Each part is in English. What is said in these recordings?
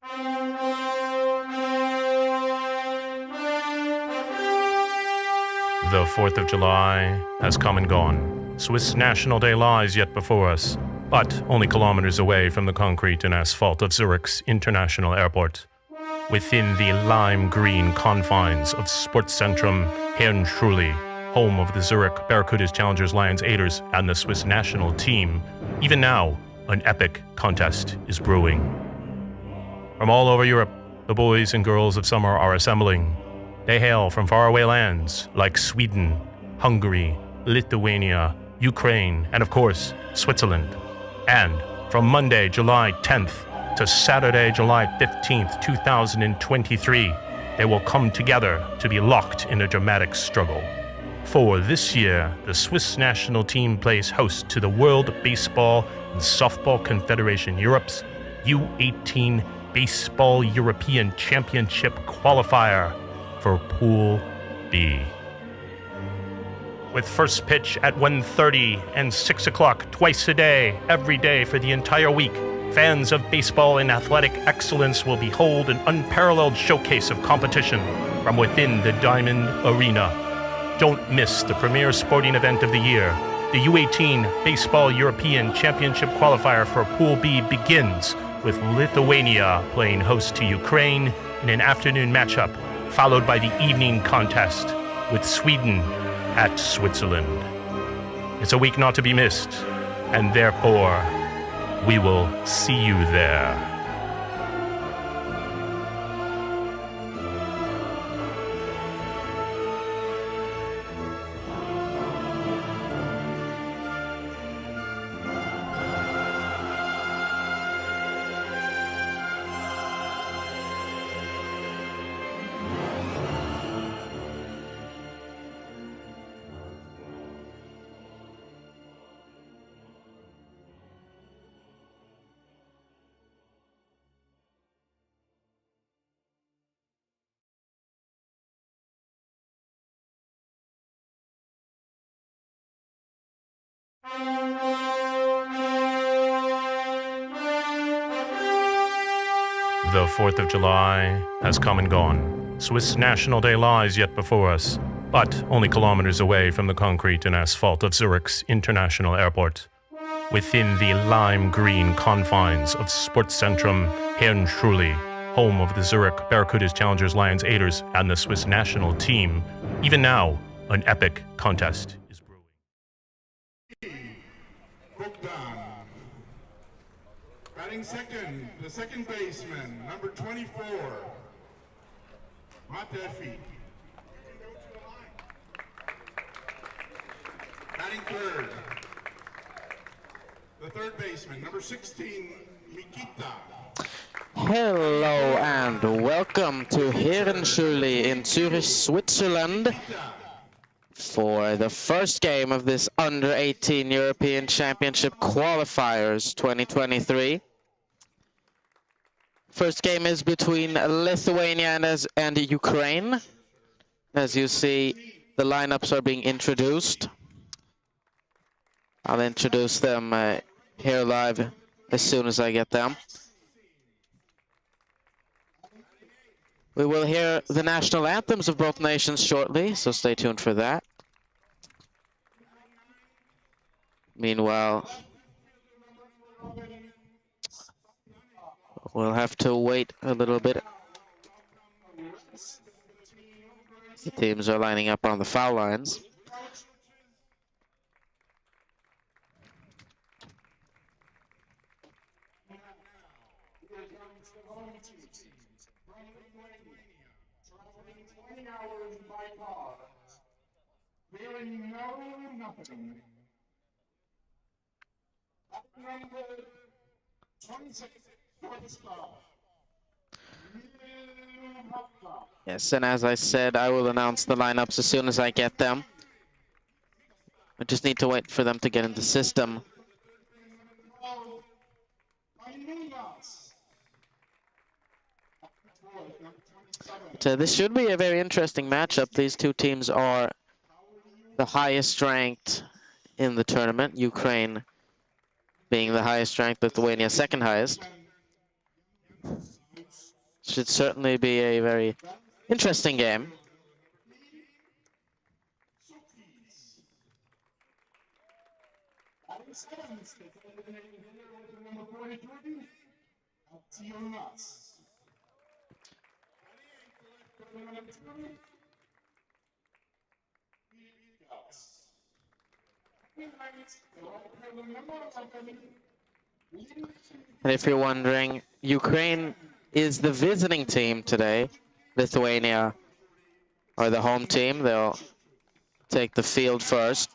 The 4th of July has come and gone. Swiss National Day lies yet before us, but only kilometers away from the concrete and asphalt of Zurich's International Airport. Within the lime green confines of Sportzentrum Herrenschule, home of the Zurich Barracudas, Challengers, Lions, Aiders, and the Swiss national team, even now, an epic contest is brewing. From all over Europe, the boys and girls of summer are assembling. They hail from faraway lands like Sweden, Hungary, Lithuania, Ukraine, and of course, Switzerland. And from Monday, July 10th to Saturday, July 15th, 2023, they will come together to be locked in a dramatic struggle. For this year, the Swiss national team plays host to the World Baseball and Softball Confederation Europe's U-18 Baseball European Championship Qualifier for Pool B. With first pitch at 1:30 and 6 o'clock twice a day, every day for the entire week, fans of baseball and athletic excellence will behold an unparalleled showcase of competition from within the Diamond Arena. Don't miss the premier sporting event of the year. The U-18 Baseball European Championship Qualifier for Pool B begins with Lithuania playing host to Ukraine in an afternoon matchup, followed by the evening contest with Sweden at Switzerland. It's a week not to be missed, and therefore, we will see you there. The 4th of July has come and gone. Swiss National Day lies yet before us, but only kilometers away from the concrete and asphalt of Zurich's International Airport. Within the lime green confines of Sportzentrum Herrenschule, home of the Zurich Barracudas, Challengers, Lions, Aiders, and the Swiss national team, even now, an epic contest is brewing. Batting second, the second baseman, number 24, Matefi. Batting third, the third baseman, number 16, Mikita. Hello and welcome to Herrenschule in Zürich, Switzerland, for the first game of this Under-18 European Championship Qualifiers 2023. First game is between Lithuania and Ukraine. As you see, the lineups are being introduced. I'll introduce them here live as soon as I get them. We will hear the national anthems of both nations shortly, so stay tuned for that. Meanwhile, we'll have to wait a little bit. The teams are lining up on the foul lines. Yes, and as I said, I will announce the lineups as soon as I get them. I just need to wait for them to get in the system. But, this should be a very interesting matchup. These two teams are the highest ranked in the tournament, Ukraine being the highest ranked, Lithuania second highest. Should certainly be a very interesting game. And if you're wondering, Ukraine is the visiting team today. Lithuania are the home team. They'll take the field first.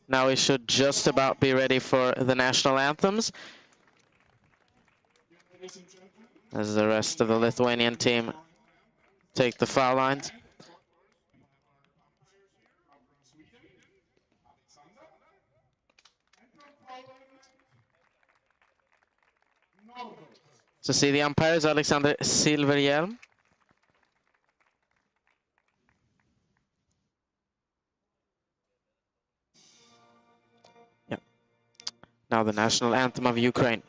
Now we should just about be ready for the national anthems, as the rest of the Lithuanian team take the foul lines. To see the umpires, Alexander Silverhjelm. Yep. Now the national anthem of Ukraine.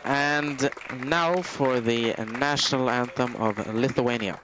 And now for the national anthem of Lithuania.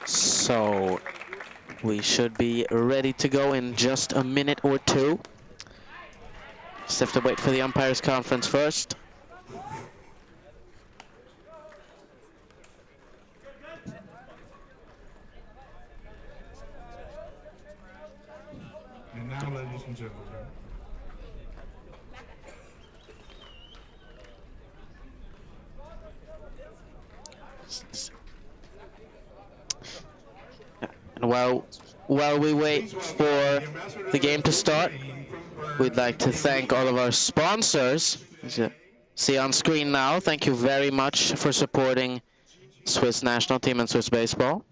So we should be ready to go in just a minute or two. Just have to wait for the umpires conference first. And now, ladies and gentlemen, while we wait for the game to start, we'd like to thank all of our sponsors. As you see on screen now, thank you very much for supporting Swiss national team and Swiss baseball.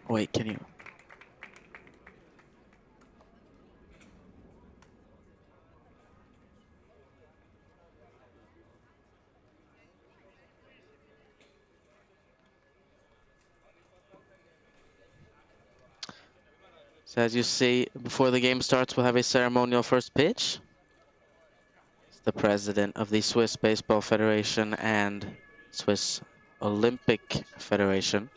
Wait, can you? So as you see, before the game starts, we'll have a ceremonial first pitch. It's the president of the Swiss Baseball Federation and Swiss Olympic Federation.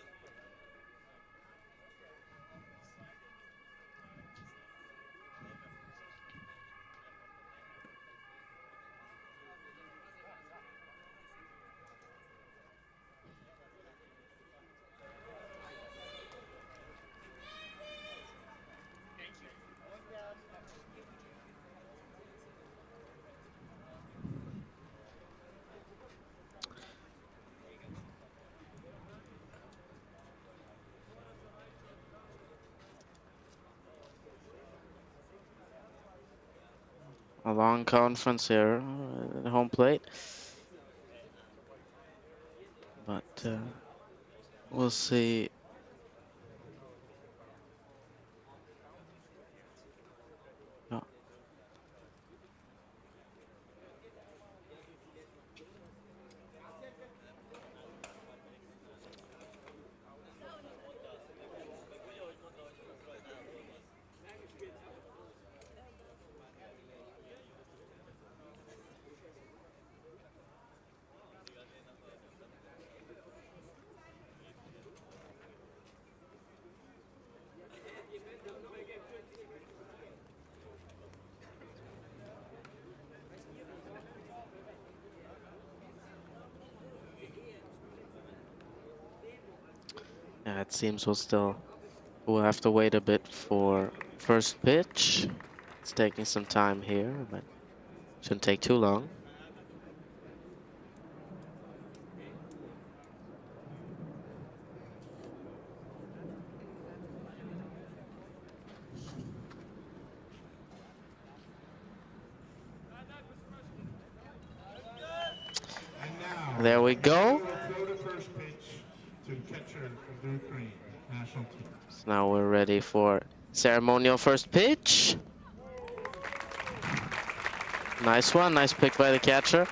A long conference here at home plate. But we'll see. Oh. Yeah, it seems we'll have to wait a bit for first pitch. It's taking some time here, but shouldn't take too long. There we go. So now we're ready for ceremonial first pitch. Nice one, nice pick by the catcher.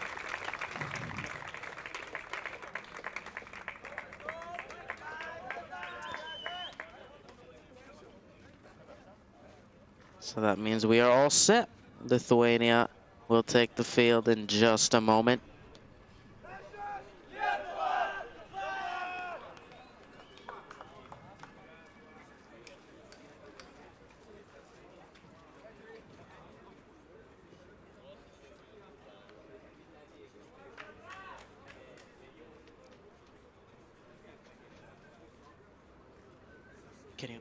So that means we are all set. Lithuania will take the field in just a moment. Can you?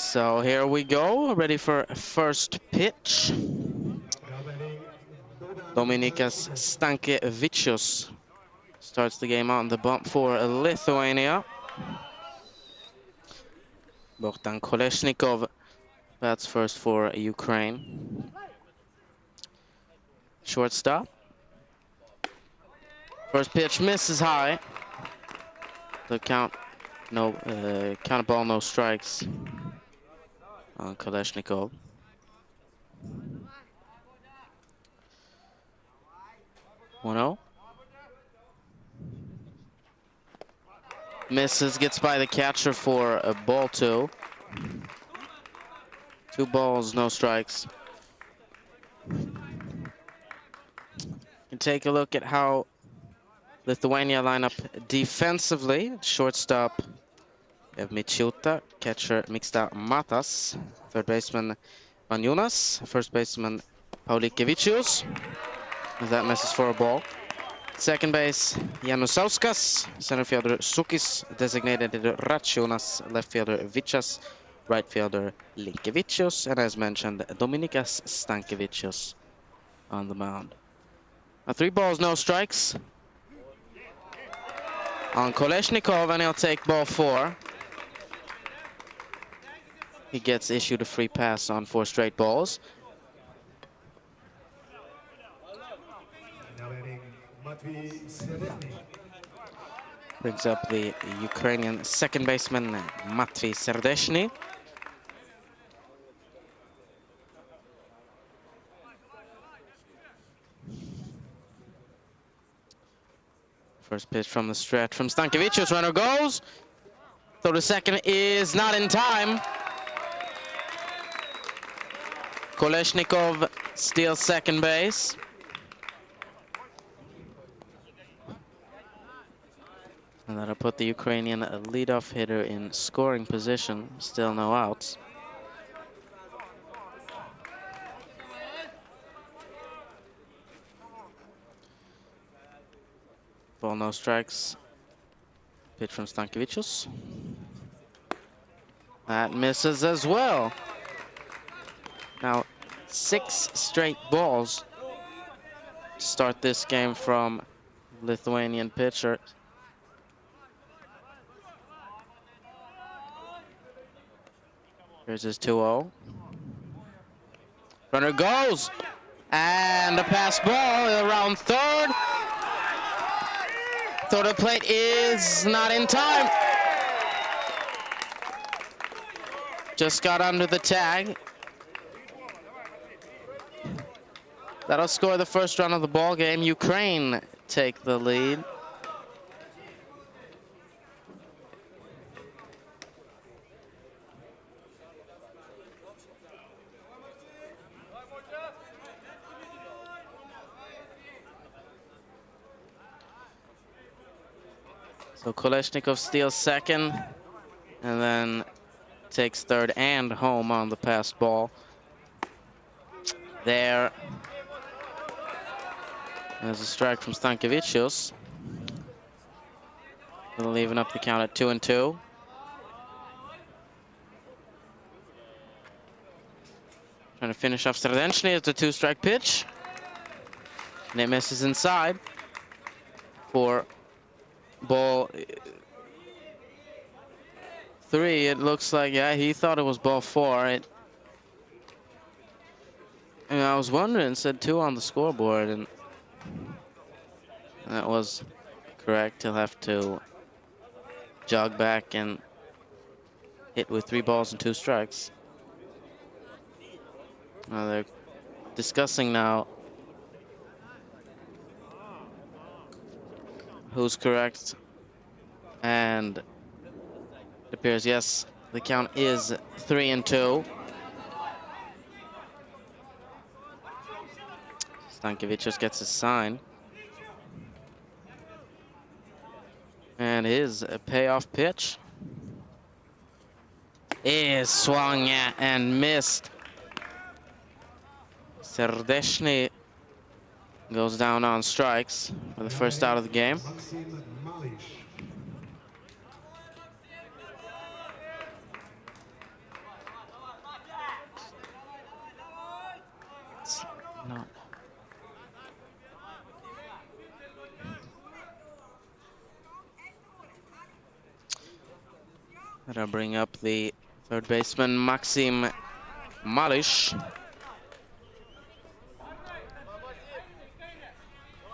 So here we go, ready for first pitch. Dominikas Stankevičius starts the game on the bump for Lithuania. Bogdan Kolesnikov bats first for Ukraine. Shortstop. First pitch misses high. The count, count ball, no strikes on Kolesnikov. One-0. Misses, gets by the catcher for a ball two. 2 balls, no strikes. And take a look at how Lithuania line up defensively. Shortstop Mičiuta, catcher Miksta Matas, third baseman Vanjunas, first baseman Paulikevičius. That misses for a ball. Second base Janusauskas, center fielder Sukis, designated Račiūnas, left fielder Vichas, right fielder Linkevičius, and as mentioned, Dominikas Stankevičius on the mound. 3 balls, no strikes on Kolesnikov, and he'll take ball 4. He gets issued a free pass on 4 straight balls. Brings up the Ukrainian second baseman Matvey Serdeshny. First pitch from the stretch from Stankevičius. Runner goes. Throw to second is not in time. Kolesnikov steals second base. And that'll put the Ukrainian leadoff hitter in scoring position. Still no outs. Ball, no strikes. Pitch from Stankevičius. That misses as well. Now 6 straight balls to start this game from Lithuanian pitcher. Here's his 2-0. Runner goes. And the pass ball around third. Throw to plate is not in time. Just got under the tag. That'll score the first run of the ball game. Ukraine take the lead. So Kolesnikov steals second and then takes third and home on the passed ball. There's a strike from Stankevičius. It'll even up the count at 2-2. Trying to finish off Serdeshny. It's a 2-strike pitch. And it misses inside for ball 3. It looks like, yeah, he thought it was ball 4. And I was wondering, it said 2 on the scoreboard, and that was correct. He'll have to jog back and hit with 3 balls and 2 strikes. They're discussing now who's correct, and it appears, yes, the count is 3-2. Stankevičius gets his sign. And his payoff pitch is swung at and missed. Serdeshny goes down on strikes for the first out of the game. That'll bring up the third baseman, Maxim Malish.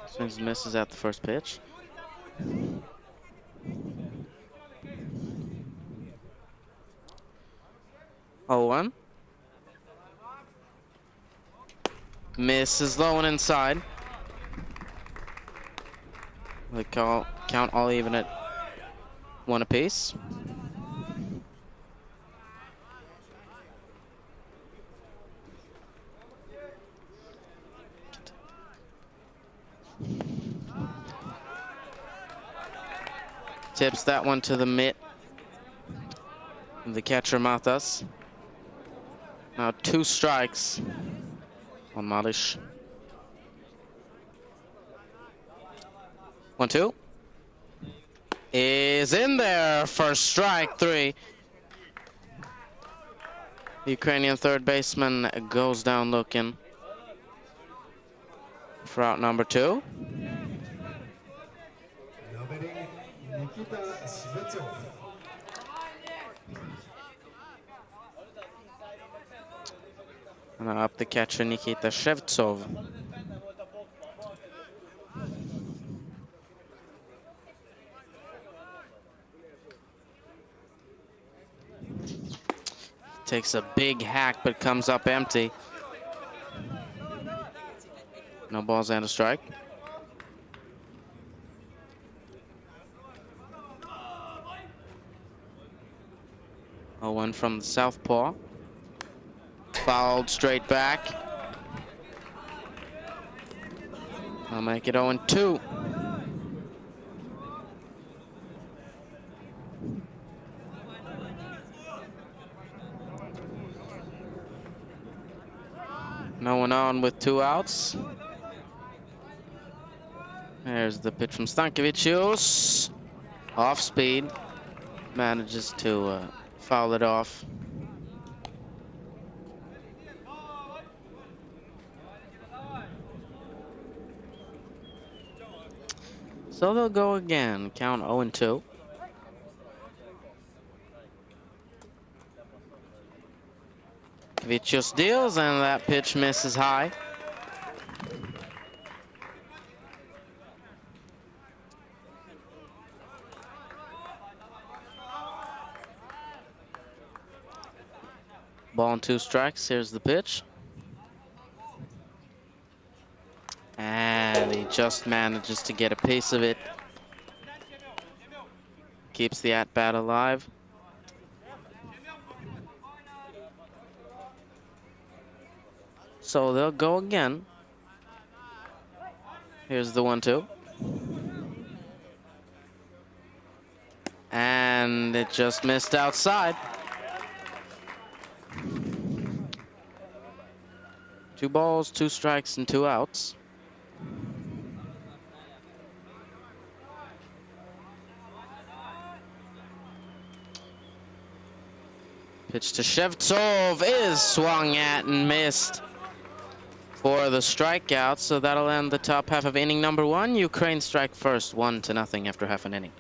Swings and misses at the first pitch. Oh, 1. Misses low and inside. The count all even at 1 apiece. Tips that one to the mitt. The catcher Matas. Now 2 strikes on Malish. 1-2. Is in there. First strike, 3. The Ukrainian third baseman goes down looking for out number 2. And now up the catcher Nikita Shevtsov. Takes a big hack, but comes up empty. No balls and a strike. Oh, 1 from the southpaw. Fouled straight back. I'll make it 0-2. No one on with 2 outs. There's the pitch from Stankovic. Off speed. Manages to foul it off. So they'll go again. Count 0-2. Vicious deals, and that pitch misses high. Ball and 2 strikes. Here's the pitch. And he just manages to get a piece of it. Keeps the at-bat alive. So they'll go again. Here's the 1-2. And it just missed outside. 2 balls, 2 strikes, and 2 outs. Pitch to Shevtsov is swung at and missed for the strikeout. So that'll end the top half of inning number 1. Ukraine strike first, 1-0 after half an inning.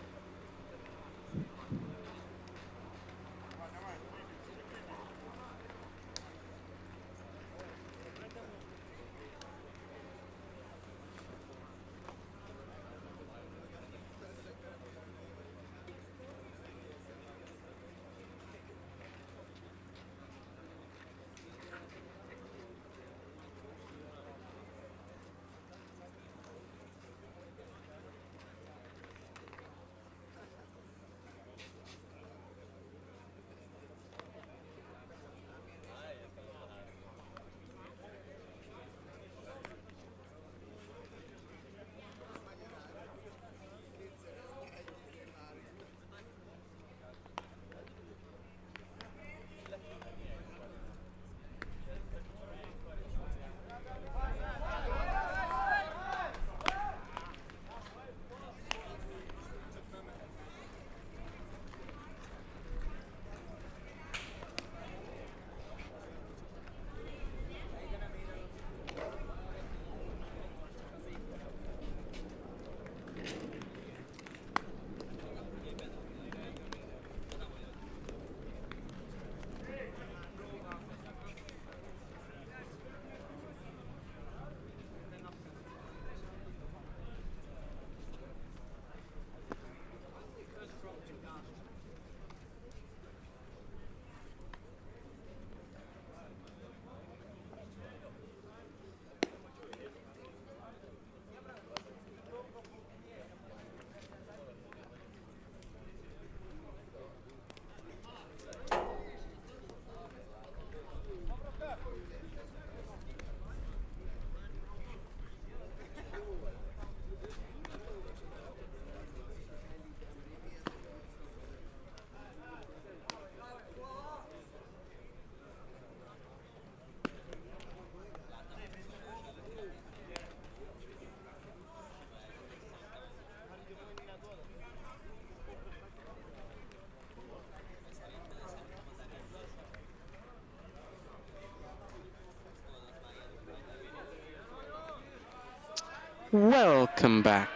Welcome back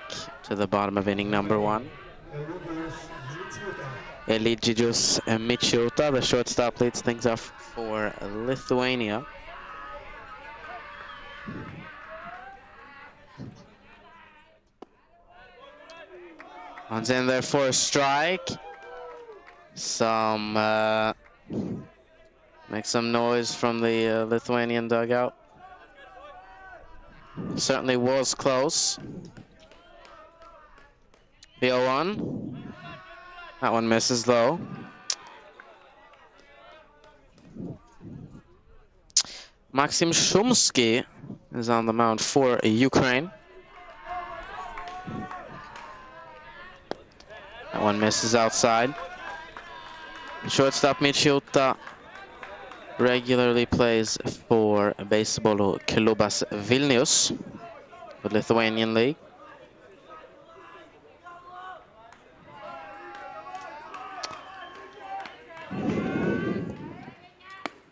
to the bottom of inning number 1. Eligijus Michiuta, the shortstop, leads things off for Lithuania. One's in there for a strike. Make some noise from the Lithuanian dugout. Certainly was close. The 0-1. That one misses though. Maxim Shumsky is on the mound for Ukraine. That one misses outside. Shortstop Michiuta regularly plays for Baseball Klubas Vilnius, the Lithuanian league.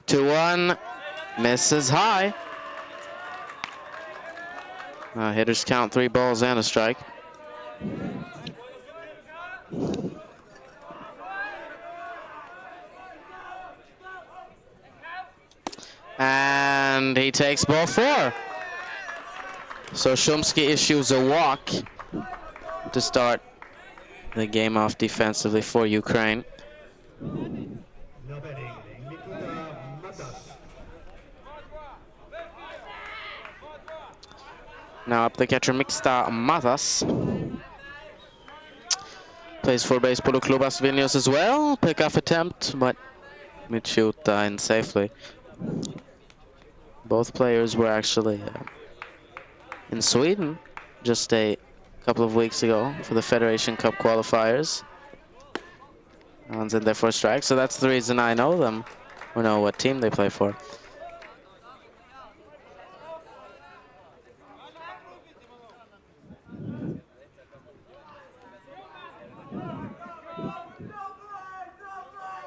Two one, misses high. Hitters count 3 balls and a strike. And he takes ball 4. So Shumsky issues a walk to start the game off defensively for Ukraine. Now up the catcher Mixta Matas. Plays for Baseball Klubas Vilnius as well. Pickoff attempt, but Michiuta in safely. Both players were actually in Sweden just a couple of weeks ago for the Federation Cup qualifiers. One's in there for a strike, so that's the reason I know them, or know what team they play for.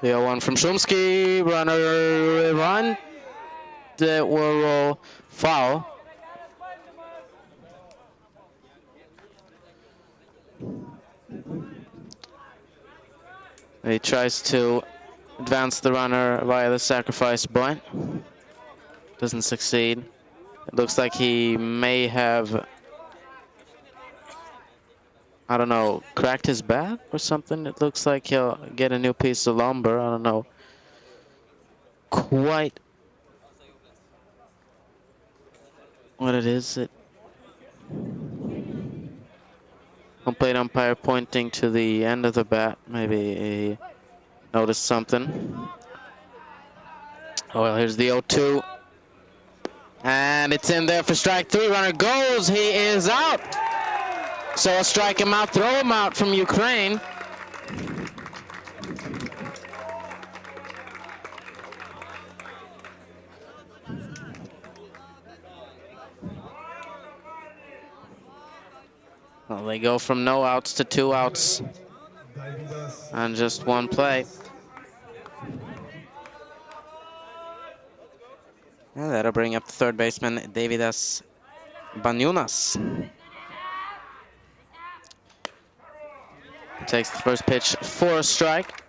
The 0-1 from Shumsky, runner run. That will foul. He tries to advance the runner via the sacrifice bunt. Doesn't succeed. It looks like he may have, I don't know, cracked his bat or something. It looks like he'll get a new piece of lumber. I don't know quite what it is. Home plate umpire pointing to the end of the bat. Maybe he noticed something. Oh, well, here's the 0-2. And it's in there for strike 3. Runner goes. He is out. So a strike him out, throw him out from Ukraine. Well, they go from no outs to 2 outs on just one play. And that'll bring up the third baseman, Davidas Banyunas. Takes the first pitch for a strike.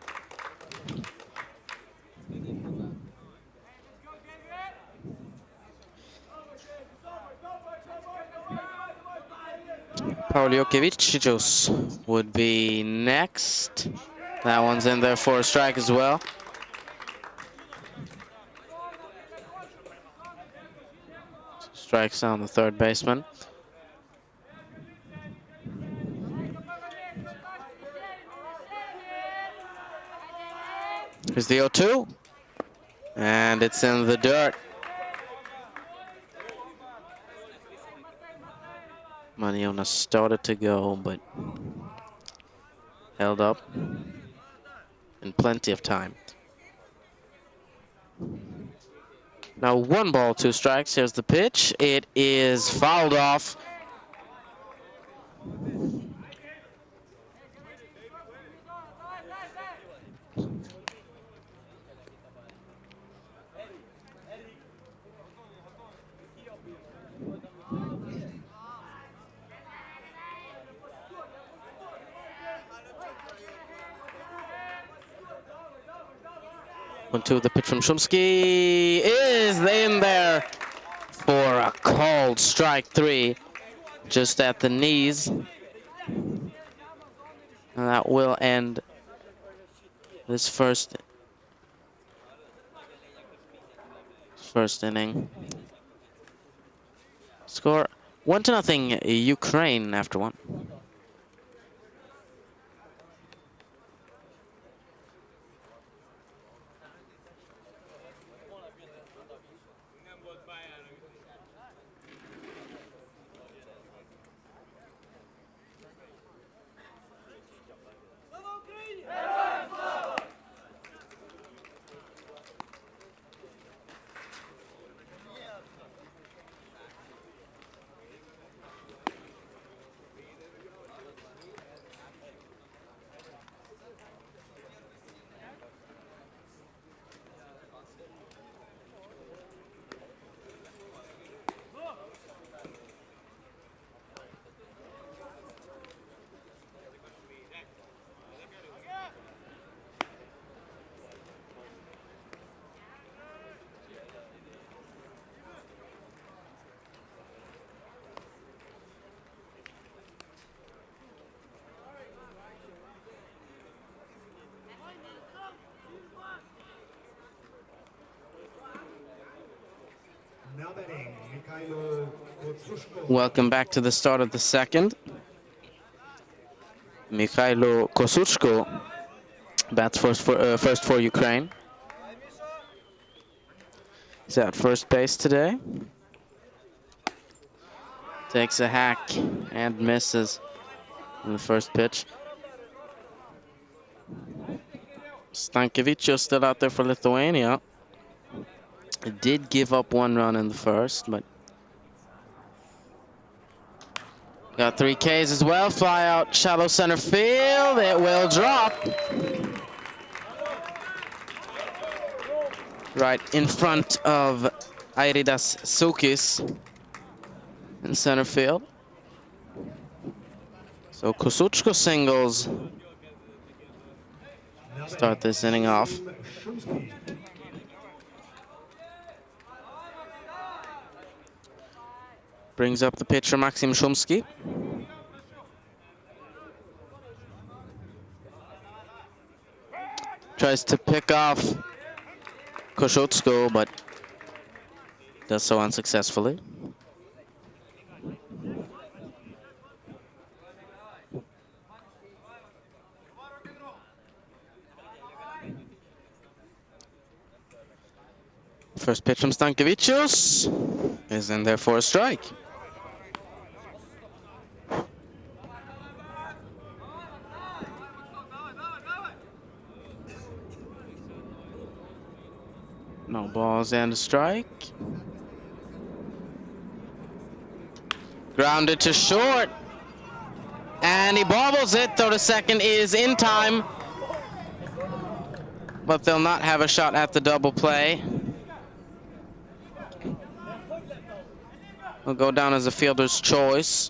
Pauliukevicius would be next. That one's in there for a strike as well. Strikes on the third baseman. Here's the 0-2. And it's in the dirt. Maniona started to go, but held up in plenty of time. Now 1 ball, 2 strikes. Here's the pitch. It is fouled off. 1-2, the pitch from Shumsky is in there for a called strike 3, just at the knees. And that will end this first inning. Score 1-0 Ukraine after 1. Welcome back to the start of the second. Mikhailo Kosuchko bats first for Ukraine. He's at first base today. Takes a hack and misses in the first pitch. Stankovic still out there for Lithuania. It did give up 1 run in the first, but got 3 Ks as well. Fly out shallow center field. It will drop. Right in front of Airidas Sukis in center field. So Kosuchko singles start this inning off. Brings up the pitcher Maxim Shumsky. Tries to pick off Kosuchko, but does so unsuccessfully. First pitch from Stankovic is in there for a strike. No balls and a strike. Grounded to short. And he bobbles it, though the second is in time. But they'll not have a shot at the double play. Will go down as a fielder's choice.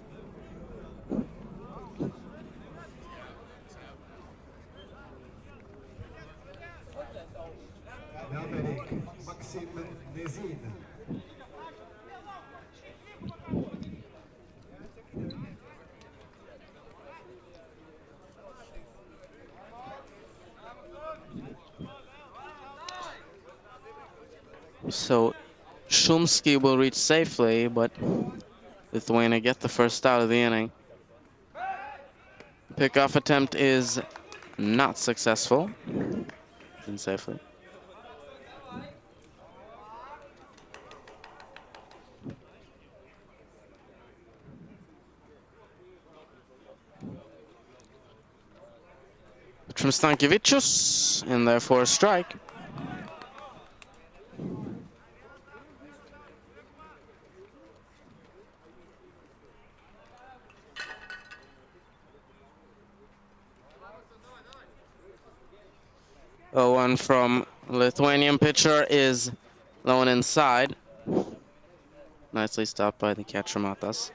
So Shumsky will reach safely, but Lithuania get the first out of the inning. Pickoff attempt is not successful. In safely. From Stankovic, and therefore a strike. Oh, one from Lithuanian pitcher is low and inside. Nicely stopped by the catcher Matas.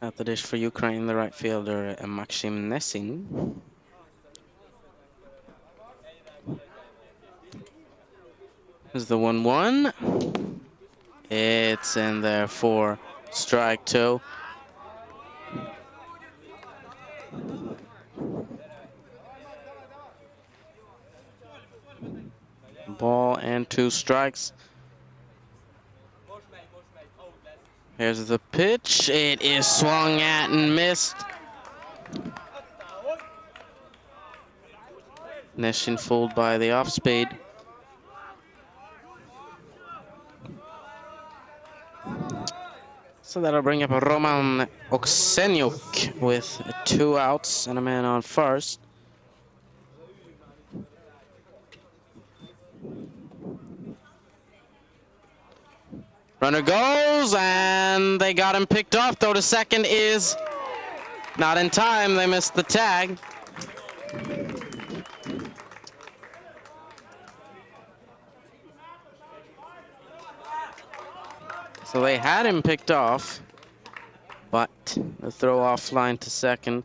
At the dish for Ukraine, the right fielder Maxim Nessin. Here's the 1-1. It's in there for strike 2. Ball and 2 strikes. Here's the pitch. It is swung at and missed. Neshin fooled by the off speed. So that'll bring up Roman Oksenyuk with 2 outs and a man on first. Runner goes, and they got him picked off, though the second is not in time. They missed the tag. So they had him picked off, but the throw offline to second.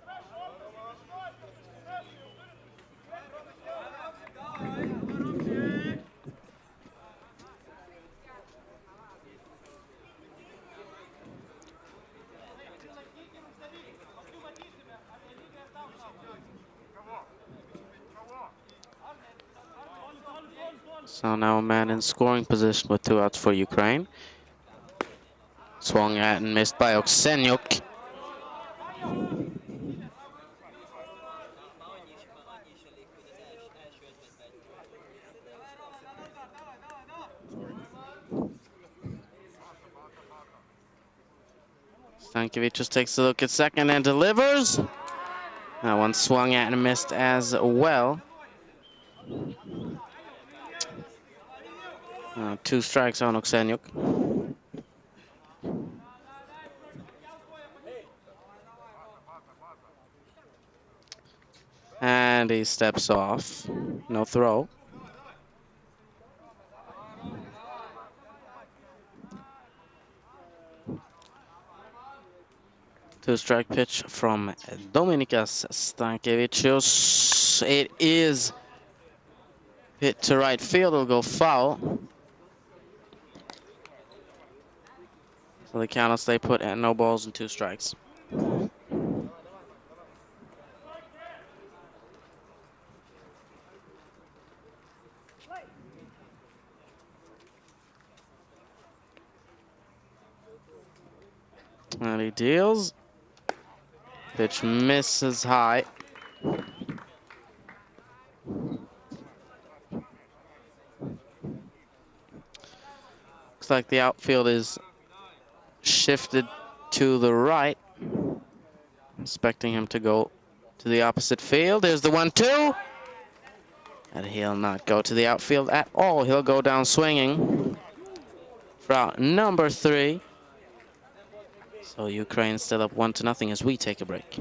So now a man in scoring position with 2 outs for Ukraine. Swung at and missed by Oksenyuk. Stankiewicz just takes a look at second and delivers. That one swung at and missed as well. 2 strikes on Oksenyuk. And he steps off. No throw. Two-strike pitch from Dominikas Stankiewicz. It is hit to right field. It'll go foul. So the count will stay put at no balls and 2 strikes. And he deals. Pitch misses high. Looks like the outfield is shifted to the right. Expecting him to go to the opposite field. There's the 1-2. And he'll not go to the outfield at all. He'll go down swinging for out number 3. So Ukraine still up 1-0 as we take a break.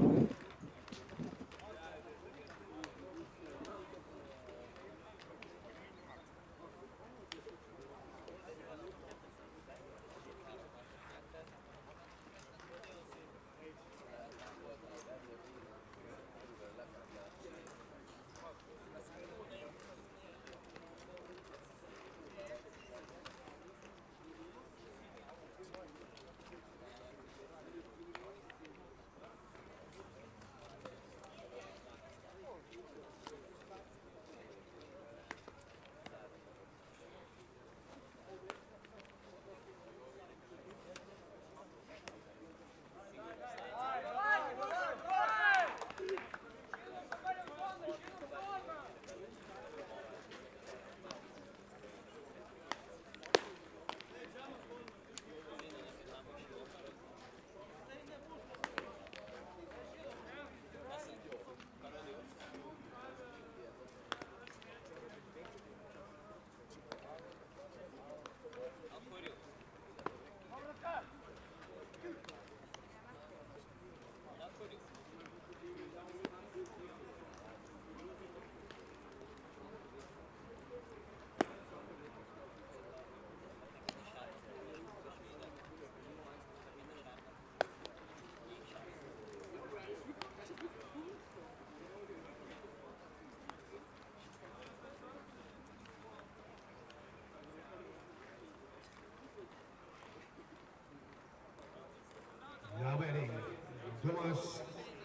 Tomasz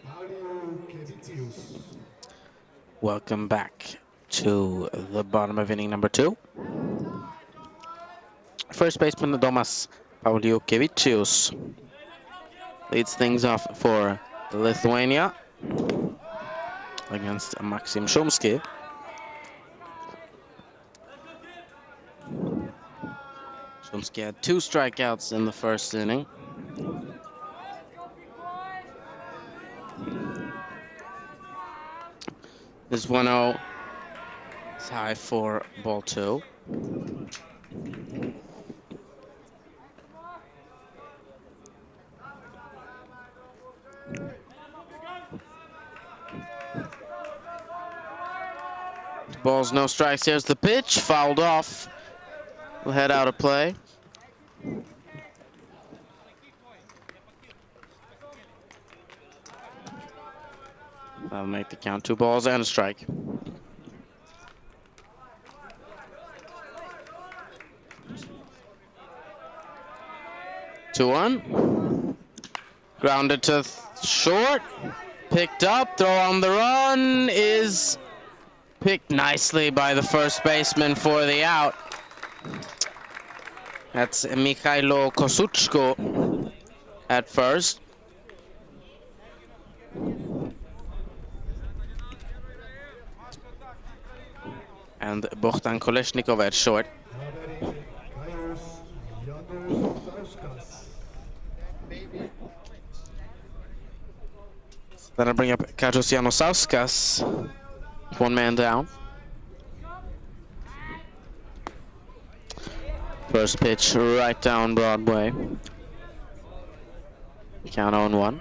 Paliukevicius. Welcome back to the bottom of inning number 2. First baseman Tomasz Paliukevicius leads things off for Lithuania against Maxim Shumsky. Shumsky had 2 strikeouts in the first inning. This 1-0 is high for ball 2. Balls, no strikes. Here's the pitch, fouled off. We'll head out of play. That'll make the count 2 balls and a strike. Two one. Grounded to short. Picked up. Throw on the run is picked nicely by the first baseman for the out. That's Mikhailo Kosuchko at first. And Bohdan Kolesnikov at short. Then I bring up Kajos Janosauskas. 1 man down. First pitch right down Broadway. Count 0-1.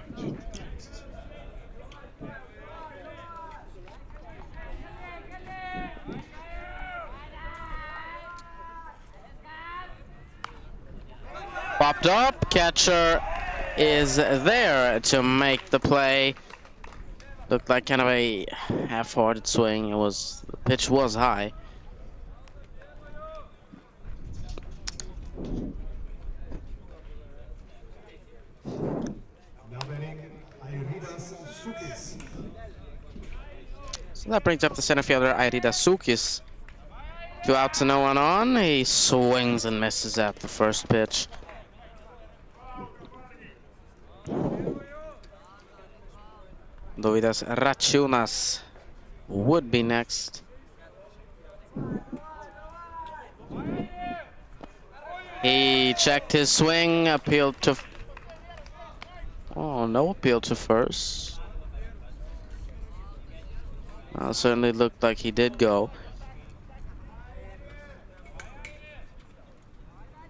Popped up, catcher is there to make the play. Looked like kind of a half-hearted swing. The pitch was high. So that brings up the center fielder Airidas Sukis. 2 outs and no one on. He swings and misses at the first pitch. Dovydas Račiūnas would be next. He checked his swing, appealed to... Oh, no appeal to first. Certainly looked like he did go.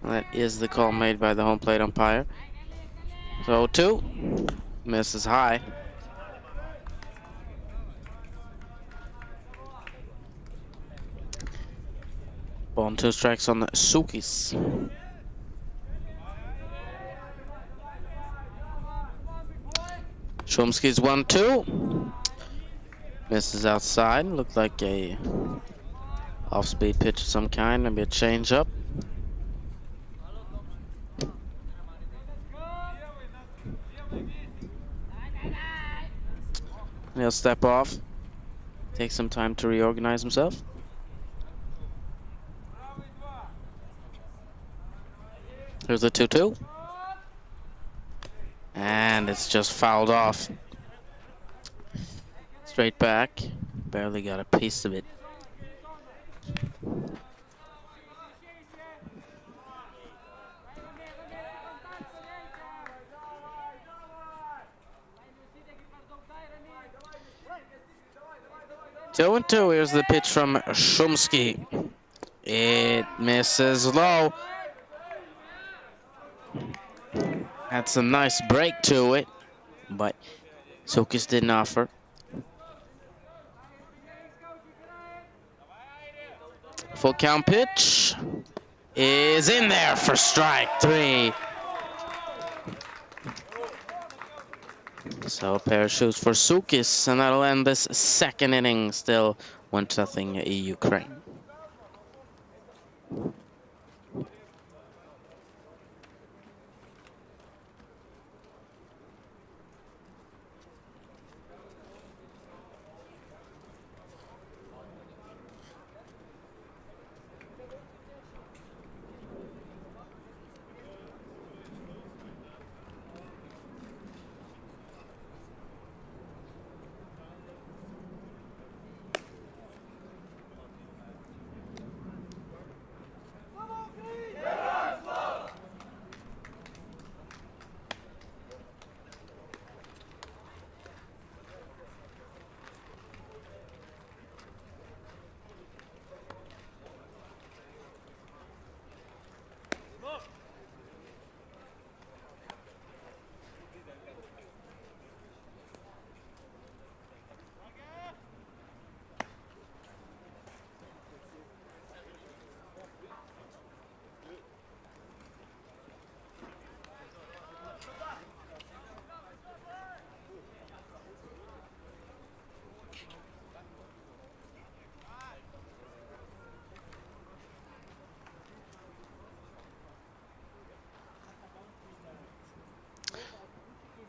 That is the call made by the home plate umpire. So 2, misses high. Ball and 2 strikes on the Sukis. Shumsky's 1-2. Misses outside. Looked like a off-speed pitch of some kind, maybe a change-up. He'll step off. Take some time to reorganize himself. Here's the 2-2. And it's just fouled off. Straight back. Barely got a piece of it. Two and 2. Here's the pitch from Shumsky. It misses low. That's a nice break to it, but Sukis didn't offer. Full count pitch is in there for strike 3. So a pair of shoes for Sukis, and that'll end this second inning. Still 1-0 Ukraine.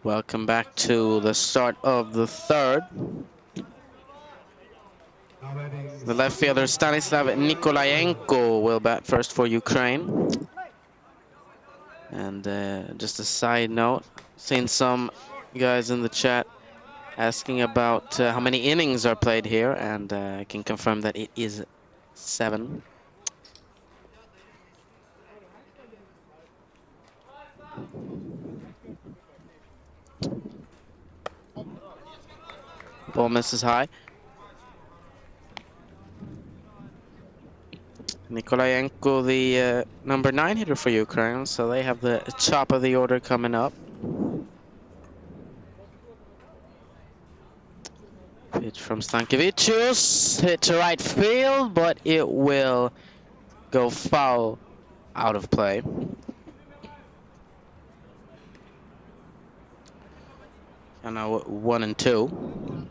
Welcome back to the start of the third. The left fielder Stanislav Nikolayenko will bat first for Ukraine. And just a side note, seen some guys in the chat asking about how many innings are played here, and I can confirm that it is 7. Ball misses high. Nikolayenko, the number 9 hitter for Ukraine, so they have the top of the order coming up. Pitch from Stankiewicz, hit to right field, but it will go foul out of play. And now 1 and 2.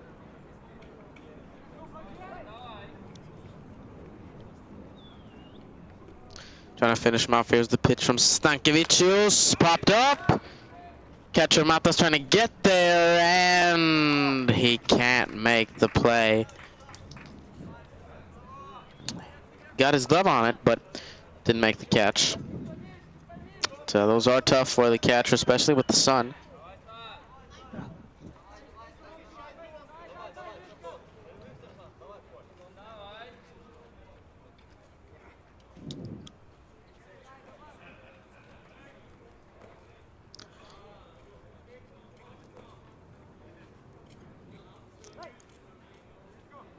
Trying to finish him off. Here's the pitch from Stankiewicz. Popped up. Catcher Matas trying to get there, and he can't make the play. Got his glove on it, but didn't make the catch. So those are tough for the catcher, especially with the sun.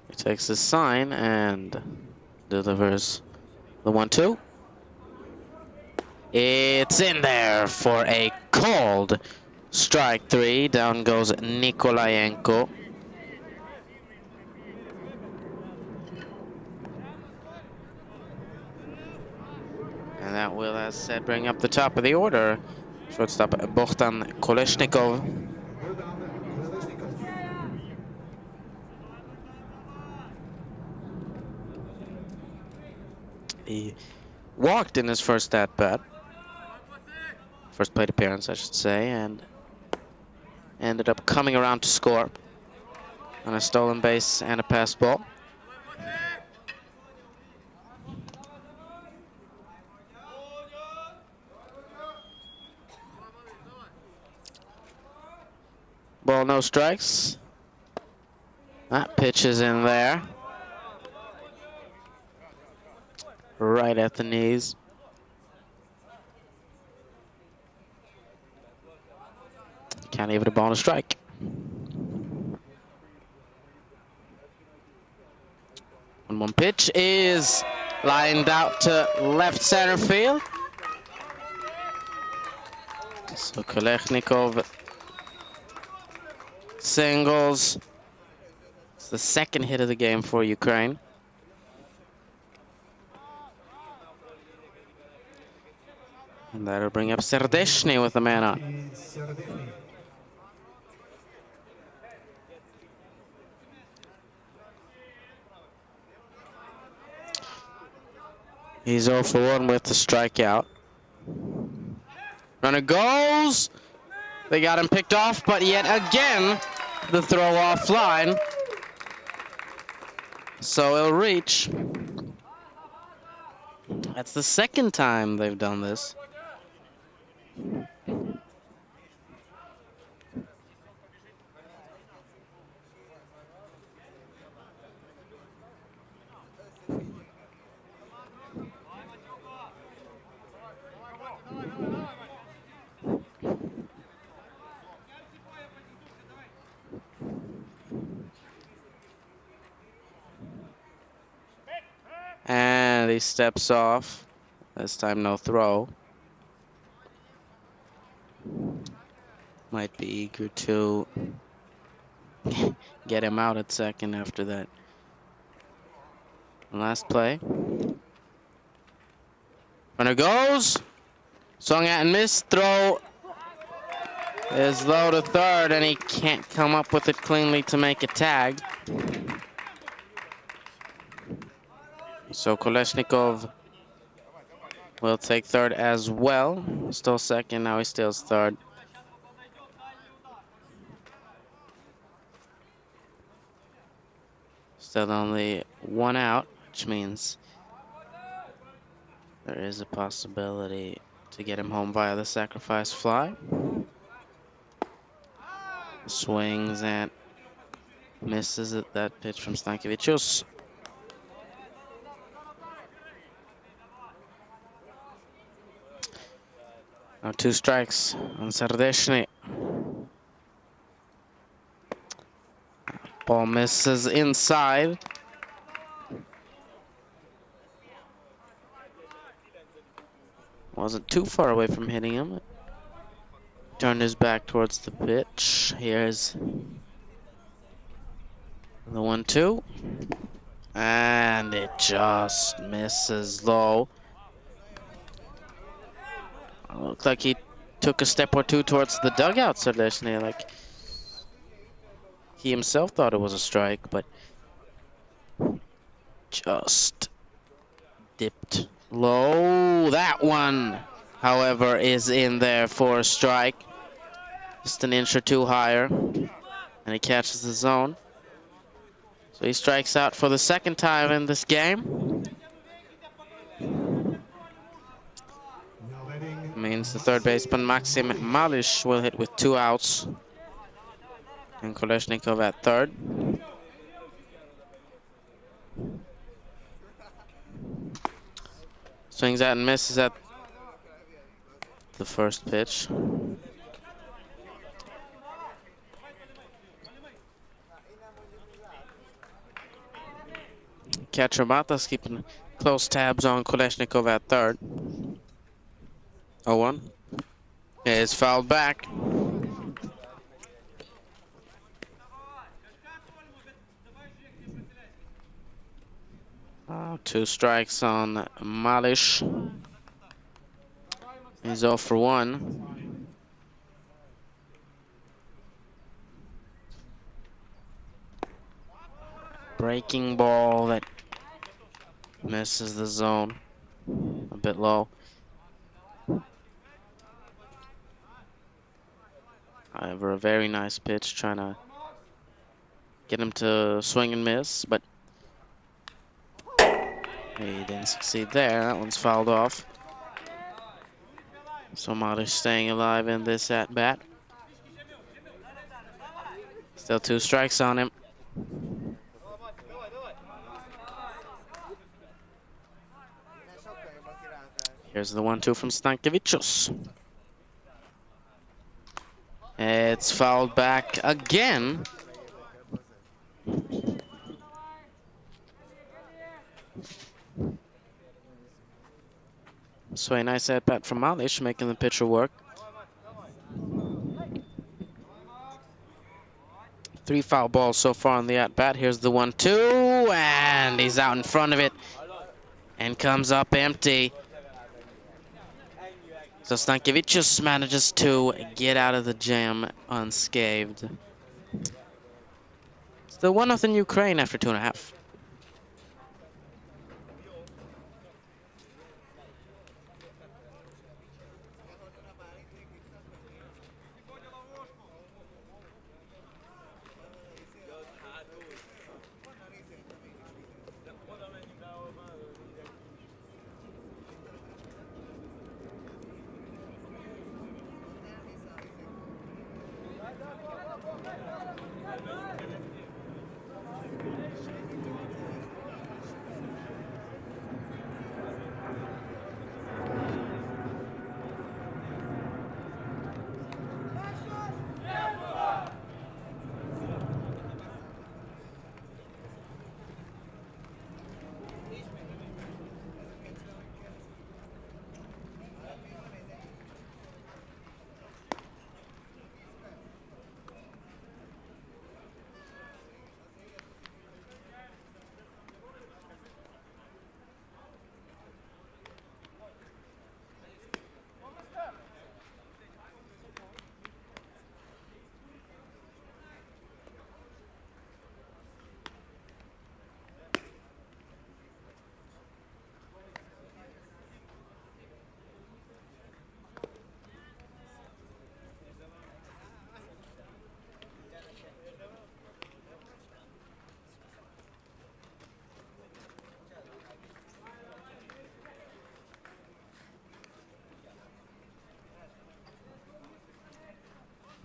He takes his sign and delivers the 1-2. It's in there for a called strike 3. Down goes Nikolayenko. And that will, as said, bring up the top of the order. Shortstop Bohdan Kolesnikov. He walked in his first at-bat. First plate appearance, I should say, and ended up coming around to score on a stolen base and a pass ball. Ball, no strikes. That pitch is in there. Right at the knees. Can't even a ball to strike. And one pitch is lined out to left center field. So Kolesnikov singles. It's the second hit of the game for Ukraine. And that'll bring up Serdeshny with the man on. He's 0 for 1 with the strikeout. Runner goes. They got him picked off, but yet again, the throw offline. So he'll reach. That's the second time they've done this. And he steps off. This time no throw. Might be eager to get him out at second after that last play. Runner goes. Swung at and missed. Throw is low to third, and he can't come up with it cleanly to make a tag. So Kolesnikov will take third as well. Still second, now he steals third. Still only one out, which means there is a possibility to get him home via the sacrifice fly. Swings and misses at that pitch from Stankiewicz. Now 2 strikes on Serdeshny. Ball misses inside. Wasn't too far away from hitting him. Turned his back towards the pitch. Here's the 1-2. And it just misses low. Looked like he took a step or two towards the dugout, Serdeshny. Like he himself thought it was a strike, but just dipped low. That one, however, is in there for a strike. Just an inch or two higher. And he catches the zone. So he strikes out for the second time in this game. Means the third baseman Maxim Malish will hit with 2 outs. And Kolesnikov at third. Swings out and misses at the first pitch. Catcher Matas keeping close tabs on Kolesnikov at third. 0-1. Is fouled back. Two strikes on Malish. He's 0 for 1. Breaking ball that misses the zone. A bit low. However, a very nice pitch, trying to get him to swing and miss, but he didn't succeed there. That one's fouled off. So Malish staying alive in this at-bat. Still 2 strikes on him. Here's the 1-2 from Stankiewicz. It's fouled back again. So a nice at-bat from Malish, making the pitcher work. 3 foul balls so far on the at-bat. Here's the 1-2, and he's out in front of it and comes up empty. So Stankiewicz manages to get out of the jam unscathed. Still 1-0 Ukraine after 2.5.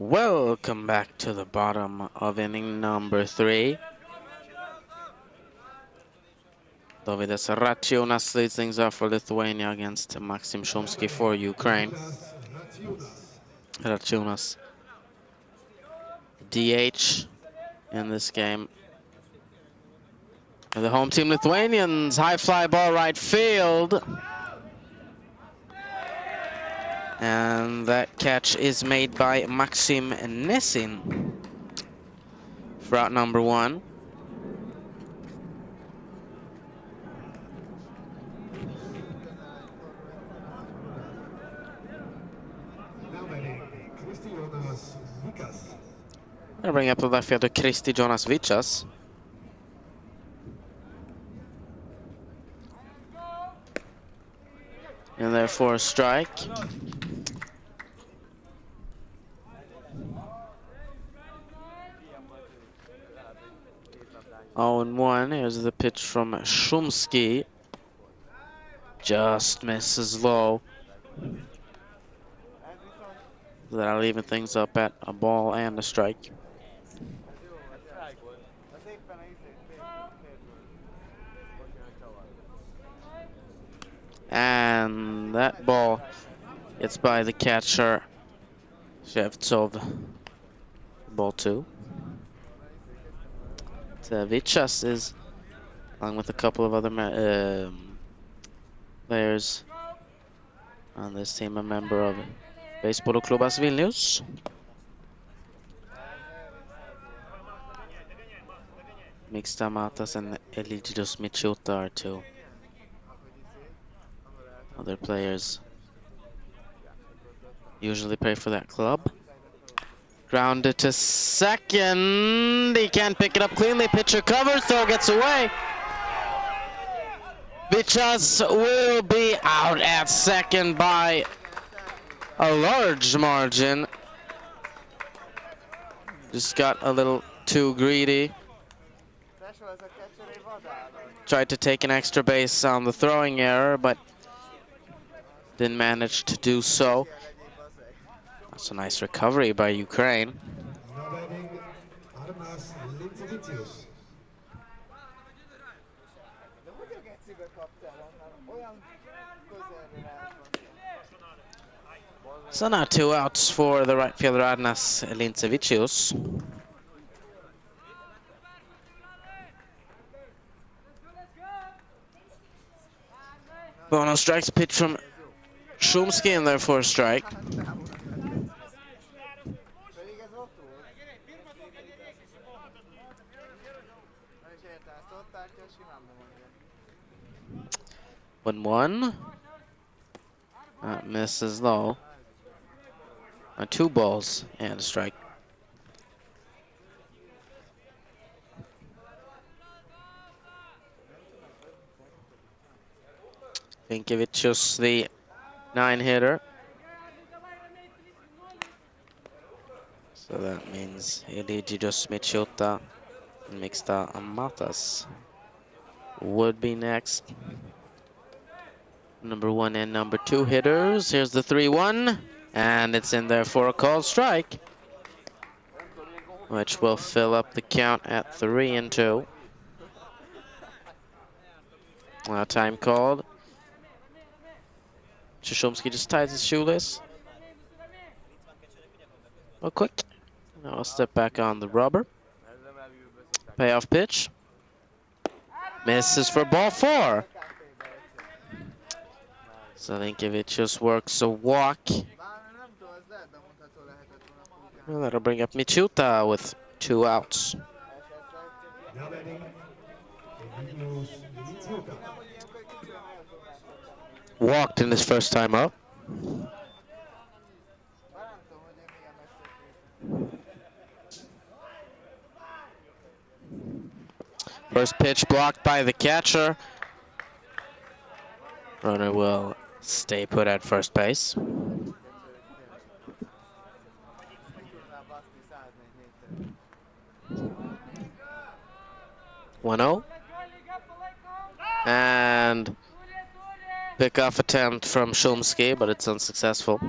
Welcome back to the bottom of inning number 3. Dovydas Racionas leads things off for Lithuania against Maxim Shumsky for Ukraine. Racionas, DH in this game. And the home team Lithuanians, high fly ball right field. And that catch is made by Maxim Nessin for out number 1. Gonna bring up the left fielder Kristi Jonas Vichas. And therefore a strike. Oh, and 1. Here's the pitch from Shumsky. Just misses low. That'll even things up at a ball and a strike. And that ball, it's by the catcher, Shevtsov. Ball 2. Vichas is, along with a couple of other players on this team, a member of Baseball Klubas Vilnius. Mixta Matas and Eligidos Michuta are 2 other players usually play for that club. Grounded to second. He can't pick it up cleanly. Pitcher covers, throw gets away. Vichas will be out at second by a large margin. Just got a little too greedy. Tried to take an extra base on the throwing error, but didn't manage to do so. That's a nice recovery by Ukraine. So now 2 outs for the right fielder Arnas Lintsevicius. Bonus strikes pitch from Shumsky in there for a strike. One one. That misses low. 2 balls and a strike. Linkevicius, the 9-hitter. So that means Eligidos Michuta and Mixta Amatas would be next. Number 1 and number 2 hitters. Here's the 3-1, and it's in there for a called strike, which will fill up the count at 3-2. Time called. Shumsky just ties his shoelace. Real quick. Now I'll step back on the rubber. Payoff pitch. Misses for ball 4. So Linkevicius works a walk. Well, that'll bring up Michuta with 2 outs. Walked in his first time up. First pitch blocked by the catcher. Runner will stay put at first base. 1-0. And pickoff attempt from Shumsky, but it's unsuccessful.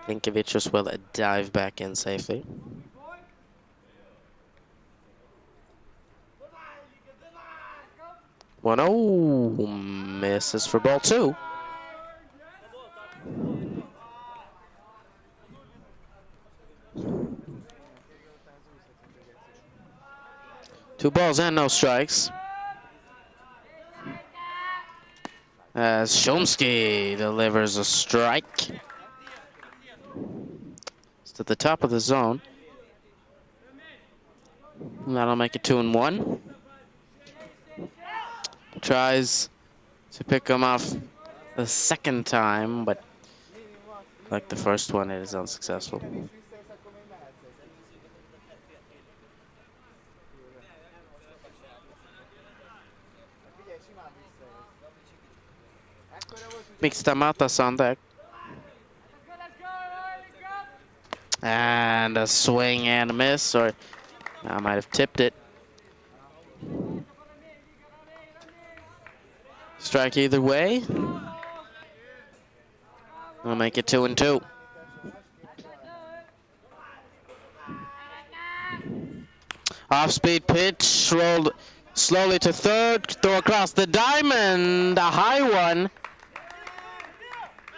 Linkevicius will dive back in safely. One, oh, misses for ball 2. Two balls and no strikes. As Shomsky delivers a strike. It's at the top of the zone. And that'll make it 2-1. Tries to pick him off the second time, but like the first one, it is unsuccessful. Mixed Matas on deck. And a swing and a miss, or I might have tipped it. Strike either way. We'll make it 2-2. Off-speed pitch, rolled slowly to third, throw across the diamond, a high one.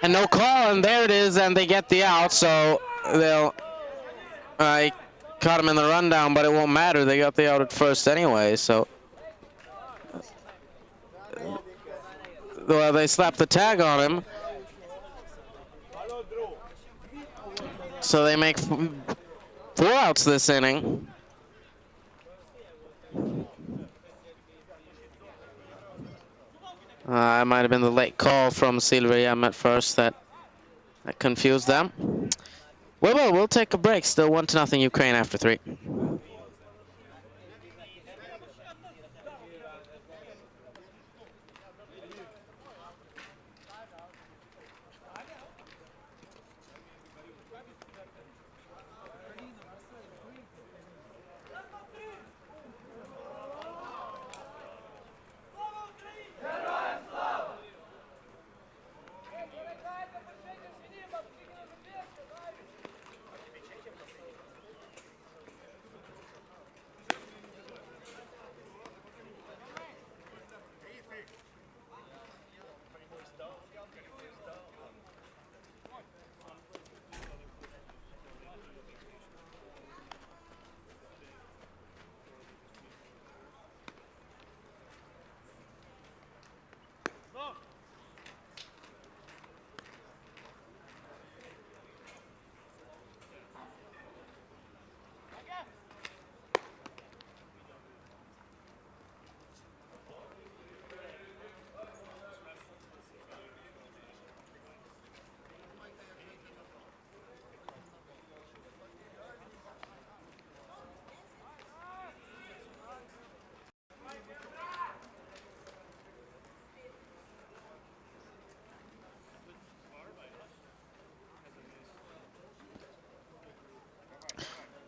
And no call, and there it is, and they get the out, so they'll... I caught him in the rundown, but it won't matter. They got the out at first anyway, so... Well, they slapped the tag on him. So they make 4 outs this inning. It might have been the late call from Silverhjem at first that confused them. Well, we'll take a break. Still 1-0 Ukraine after 3.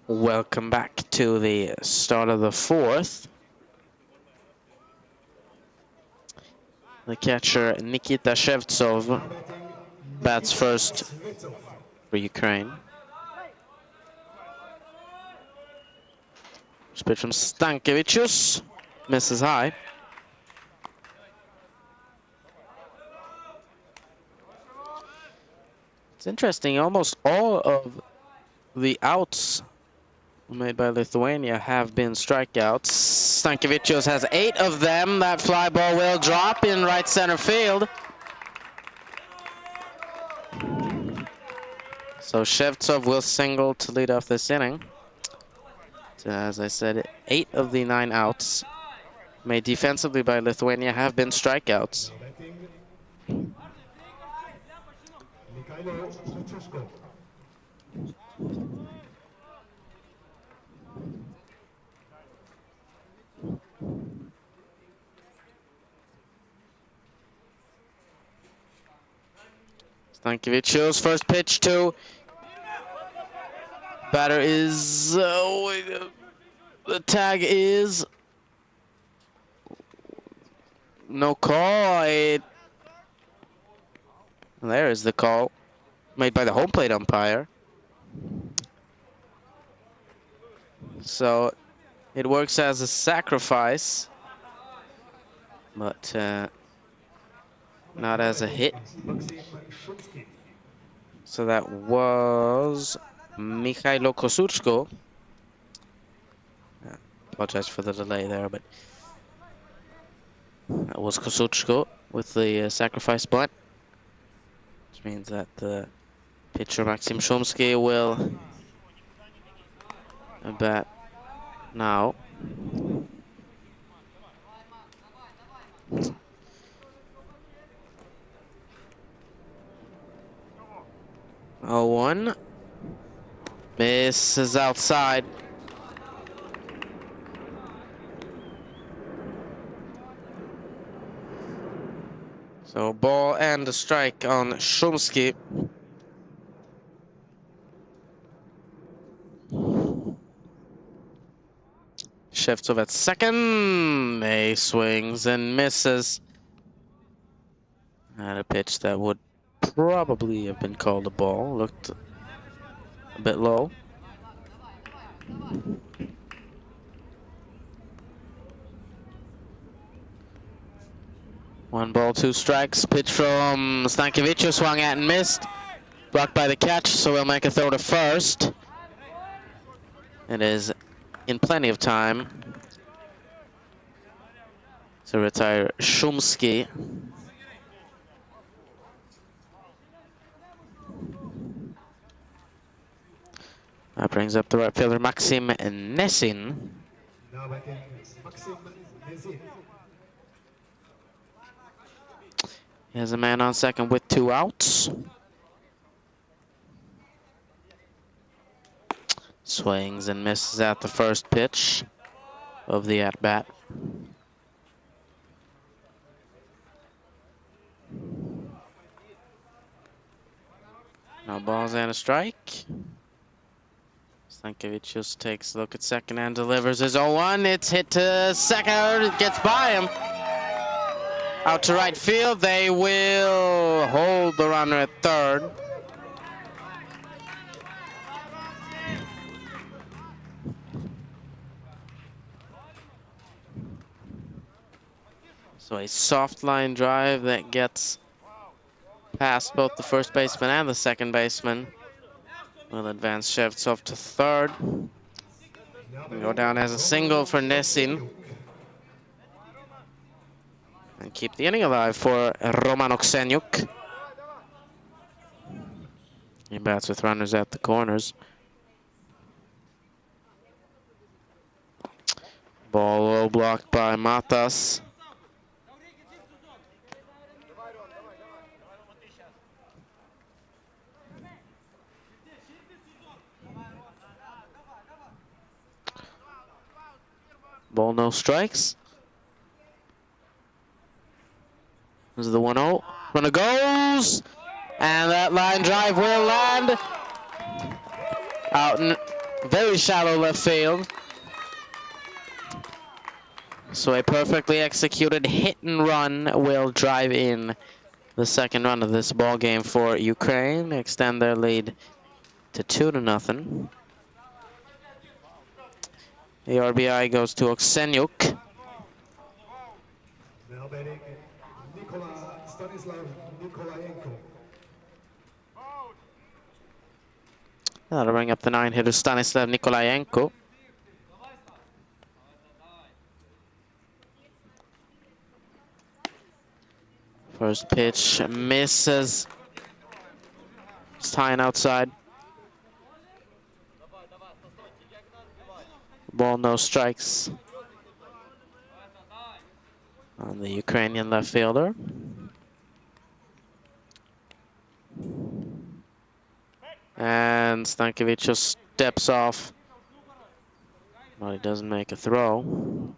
Welcome back to the start of the 4th. The catcher Nikita Shevtsov bats first for Ukraine. Pitch from Stankiewicz, misses high. It's interesting, almost all of the outs made by Lithuania have been strikeouts. Stankiewicz has 8 of them. That fly ball will drop in right center field. So Shevtsov will single to lead off this inning. So as I said, 8 of the 9 outs made defensively by Lithuania have been strikeouts. Stankiewicz, first pitch to batter is the tag is no call. There is the call. made by the home plate umpire. So it works as a sacrifice, but not as a hit. So that was Mikhailo Kosuchko. Apologize for the delay there, but that was Kosuchko with the sacrifice bunt, which means that the pitcher Maxim Shumsky will bat now. Oh, 1. Misses outside. So ball and a strike on Shumsky. Shevtsov at second. He swings and misses. At a pitch that would probably have been called a ball. Looked a bit low. One ball, 2 strikes. Pitch from Stankovic, swung at and missed. Blocked by the catch, so we'll make a throw to first. It is in plenty of time to retire Shumsky. That brings up the right fielder Maxim Nesin. Now batting Maxim Nesin. He has a man on second with 2 outs. Swings and misses at the first pitch of the at-bat. Now balls and a strike. Stankovic just takes a look at second and delivers his 0-1. It's hit to second. It gets by him. Out to right field. They will hold the runner at third. So a soft line drive that gets past both the first baseman and the second baseman. Will advance Shevtsov to third. We go down as a single for Nesin. And keep the inning alive for Roman Oksenyuk. He bats with runners at the corners. Ball low, blocked by Matas. Ball, no strikes. This is the 1-0. Runner goes! And that line drive will land out in very shallow left field. So a perfectly executed hit and run will drive in the second run of this ball game for Ukraine. Extend their lead to 2-0. The RBI goes to Oksenyuk. Now batting Stanislav Nikolaenko. That'll bring up the 9-hitter Stanislav Nikolaenko. First pitch misses. It's tying outside. Ball, no strikes on the Ukrainian left fielder. And Stankovic just steps off, but he doesn't make a throw.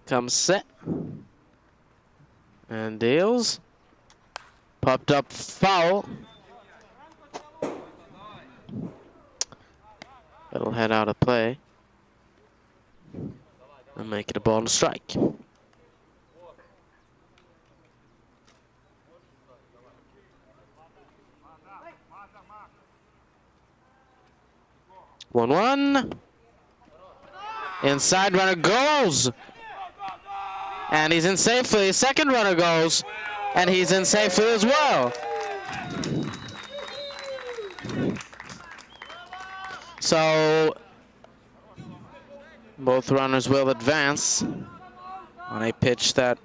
Comes set and deals. Popped up foul. It'll head out of play. And make it a ball and strike. One. Inside runner goes. And he's in safely. Second runner goes. And he's in safely as well. So both runners will advance on a pitch that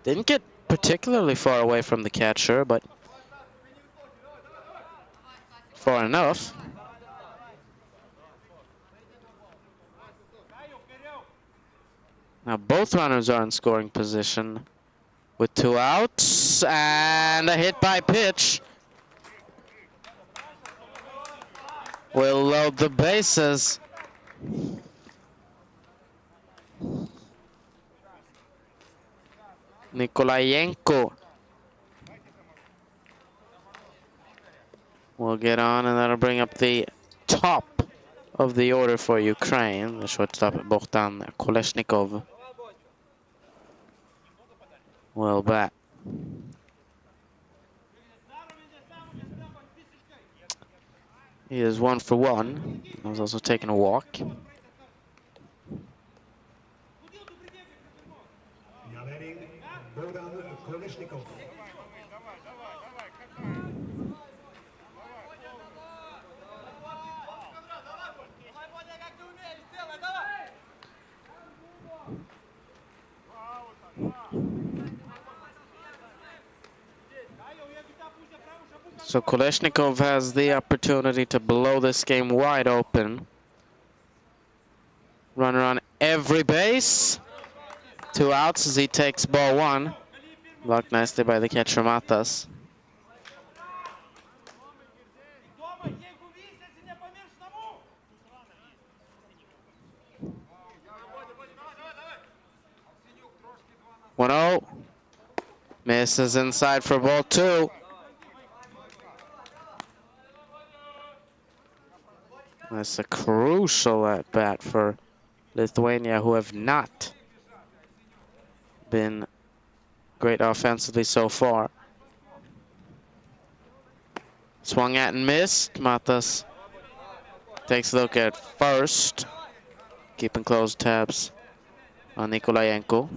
didn't get particularly far away from the catcher, but far enough. Now both runners are in scoring position with 2 outs and a hit by pitch will load the bases. Nikolayenko will get on, and that'll bring up the top of the order for Ukraine. The shortstop Bogdan Kolesnikov will bat. He is 1 for 1. He was also taking a walk. So Kolesnikov has the opportunity to blow this game wide open. Runner on every base. 2 outs as he takes ball 1. Blocked nicely by the catcher Matas. One 0. Misses inside for ball 2. That's a crucial at bat for Lithuania, who have not been great offensively so far. Swung at and missed. Matas takes a look at first, keeping close tabs on Nikolayenko.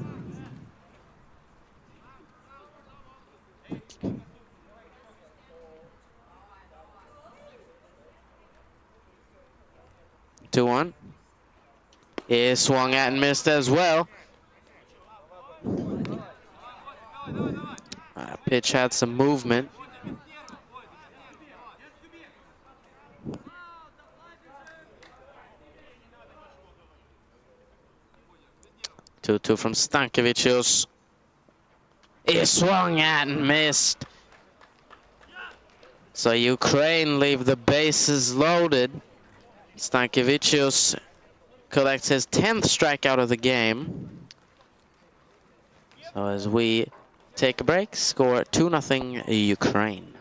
Two one. Is swung at and missed as well. Pitch had some movement. Two from Stankiewicz. Is swung at and missed. So Ukraine leave the bases loaded. Stankiewicz collects his 10th strikeout of the game. So as we take a break, score 2-0 Ukraine.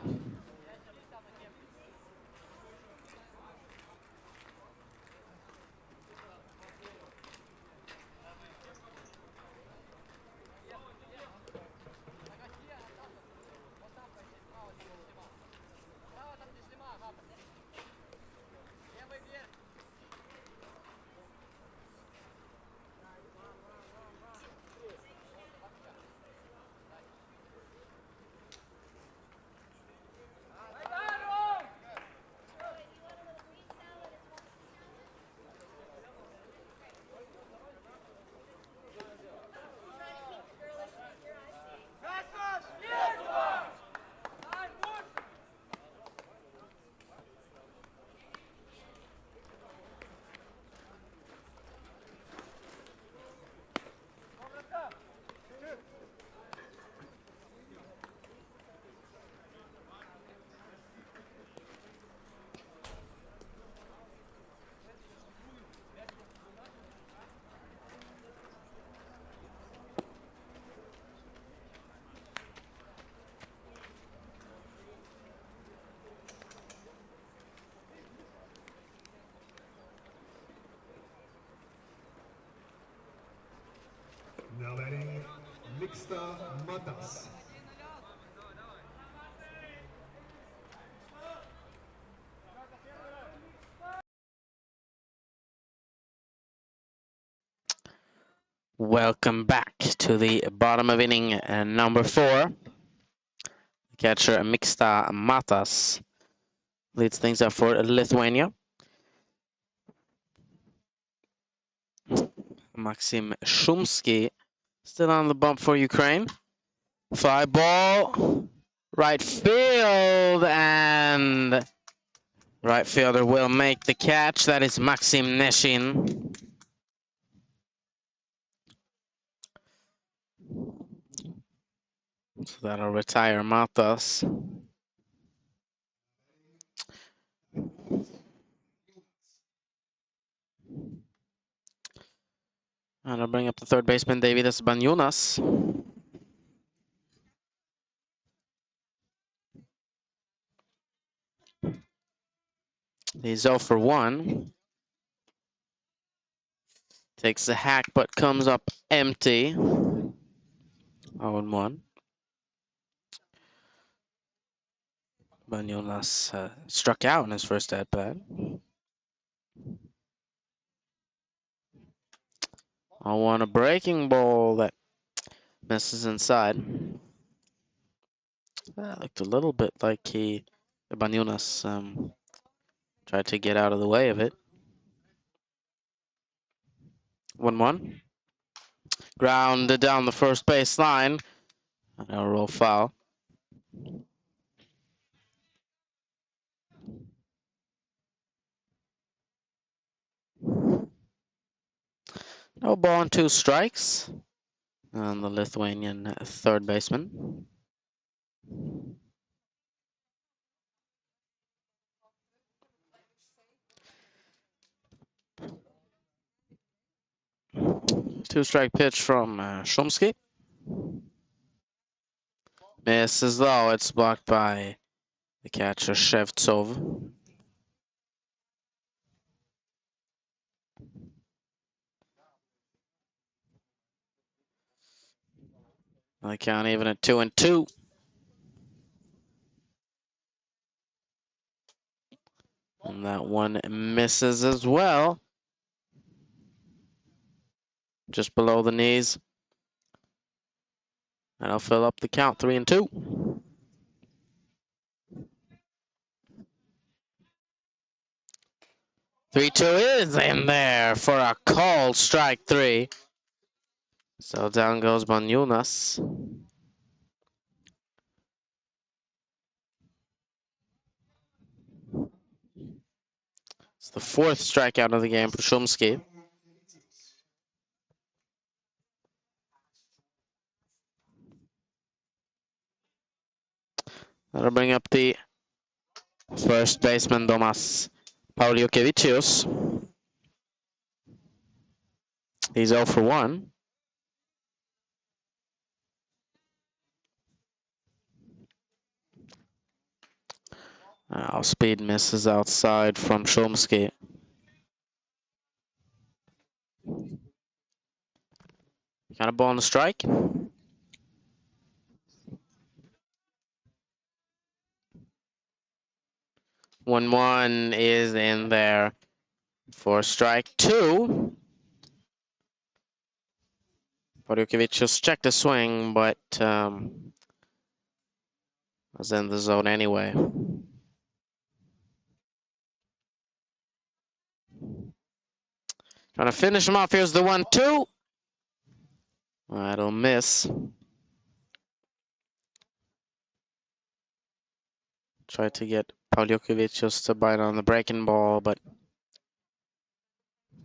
Now batting, Mixta Matas. Welcome back to the bottom of inning number 4. Catcher Mixta Matas leads things up for Lithuania. Maxim Shumsky still on the bump for Ukraine. Fly ball, right field, and right fielder will make the catch. That is Maxim Neshin. So that'll retire Matas. And I'll bring up the third baseman, Davidas Banyunas. He's 0 for 1. Takes the hack, but comes up empty. 0-1. Banyunas struck out in his first at-bat. I want a breaking ball that misses inside. That looked a little bit like Banyunas tried to get out of the way of it. 1-1. Grounded down the first base line. A roll foul. No ball and 2 strikes on the Lithuanian third baseman. Two-strike pitch from Shumsky. Misses though, it's blocked by the catcher Shevtsov. The count even at 2-2. And that one misses as well. Just below the knees. And I'll fill up the count, 3-2. Three-two is in there for a called strike 3. So down goes Banyunas. It's the 4th strikeout of the game for Shumsky. That'll bring up the first baseman, Domas Pauliukevicius. He's 0 for 1. Speed misses outside from Shumsky. Got a ball on the strike. 1-1 is in there for strike 2. Pauliukevicius checked the swing, but was in the zone anyway. Trying to finish him off. Here's the 1-2. That'll miss. Tried to get Pauliukevicius to bite on the breaking ball, but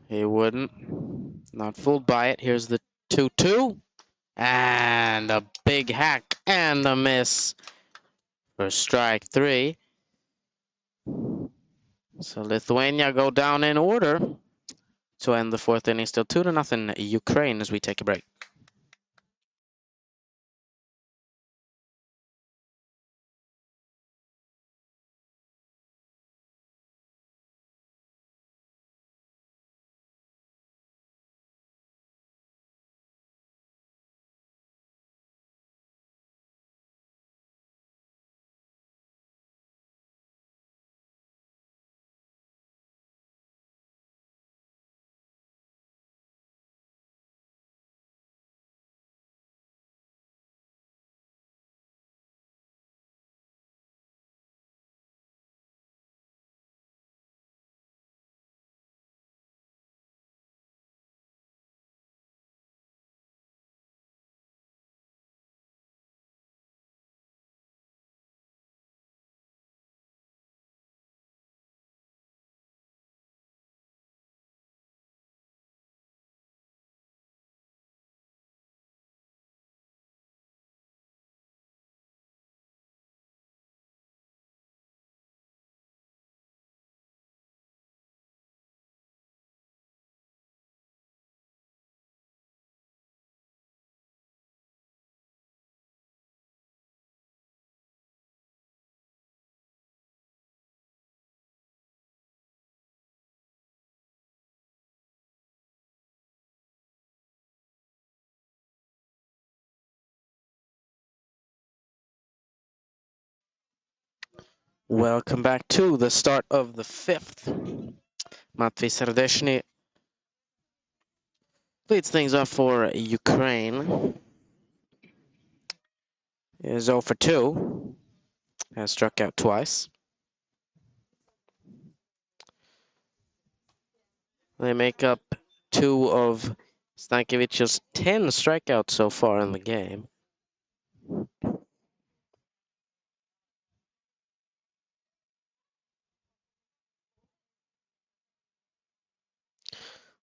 he wouldn't. Not fooled by it. Here's the 2-2. And a big hack and a miss for strike 3. So Lithuania go down in order to end the 4th inning. Still 2-0 Ukraine as we take a break. Welcome back to the start of the fifth. Matvey Serdeshny leads things off for Ukraine. Is 0 for 2. Has struck out twice. They make up 2 of Stankiewicz's 10 strikeouts so far in the game.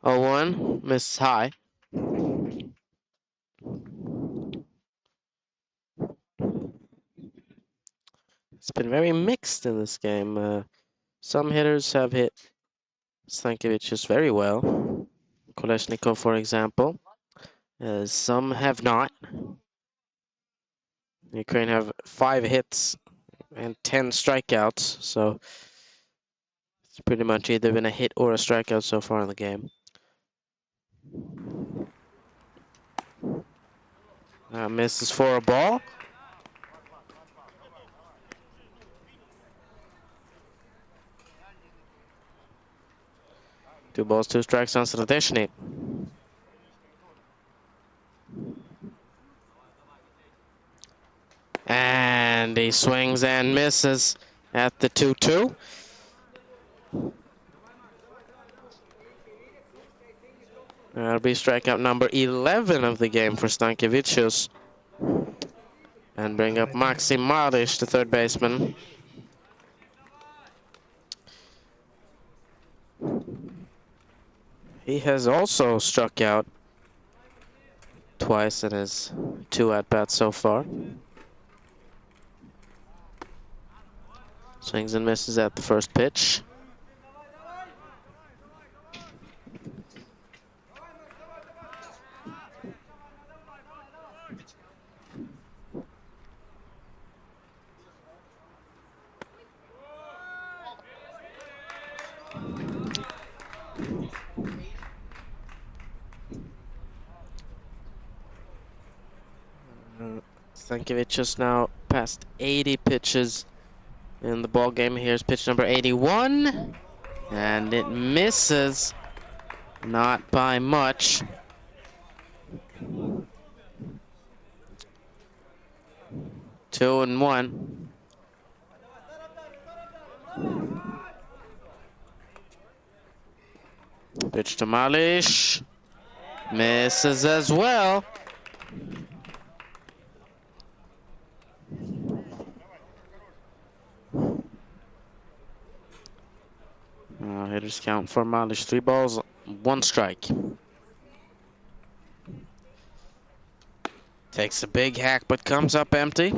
Oh, 1 misses high. It's been very mixed in this game. Some hitters have hit Stankiewicz very well. Kolesnikov, for example. Some have not. Ukraine have 5 hits and 10 strikeouts, so it's pretty much either been a hit or a strikeout so far in the game. Misses for a ball. Two balls, 2 strikes on Serdeshny. And he swings and misses at the 2-2. That'll be strikeout number 11 of the game for Stankiewicz. And bring up Maxim Marish, the third baseman. He has also struck out twice in his 2 at-bats so far. Swings and misses at the first pitch. Stankiewicz just now past 80 pitches in the ball game. Here's pitch number 81, and it misses, not by much. Two and 1. Pitch to Malish, misses as well. Hitters count for Malish, 3 balls, 1 strike. Takes a big hack, but comes up empty.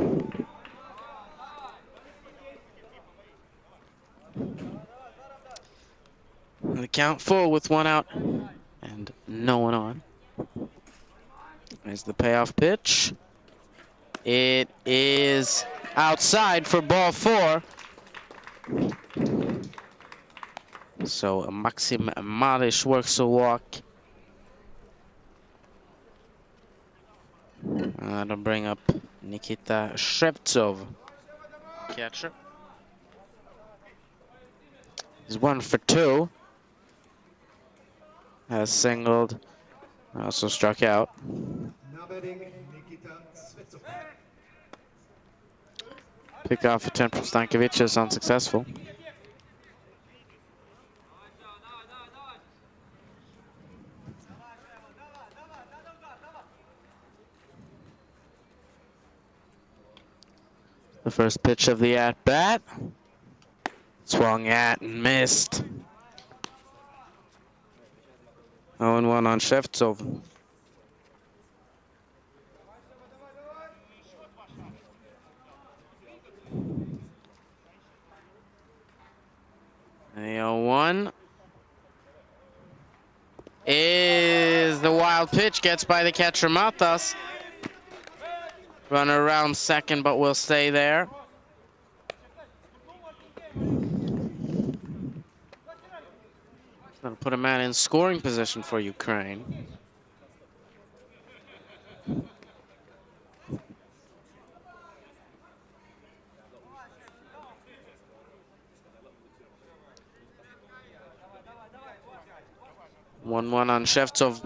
The count full with 1 out and no one on. There's the payoff pitch. It is outside for ball 4. So Maxim Marish works a walk. To bring up Nikita Shevtsov, catcher. He's 1 for 2. Has singled, also struck out. Now batting, Nikita Shevtsov. Pickoff attempt from Stankiewicz is unsuccessful. The first pitch of the at-bat. Swung at and missed. 0-1 on Shevtsov. The 0-1 is the wild pitch, gets by the catcher Matas. Runner around second, but will stay there. Gonna put a man in scoring position for Ukraine. 1-1 on Shevtsov.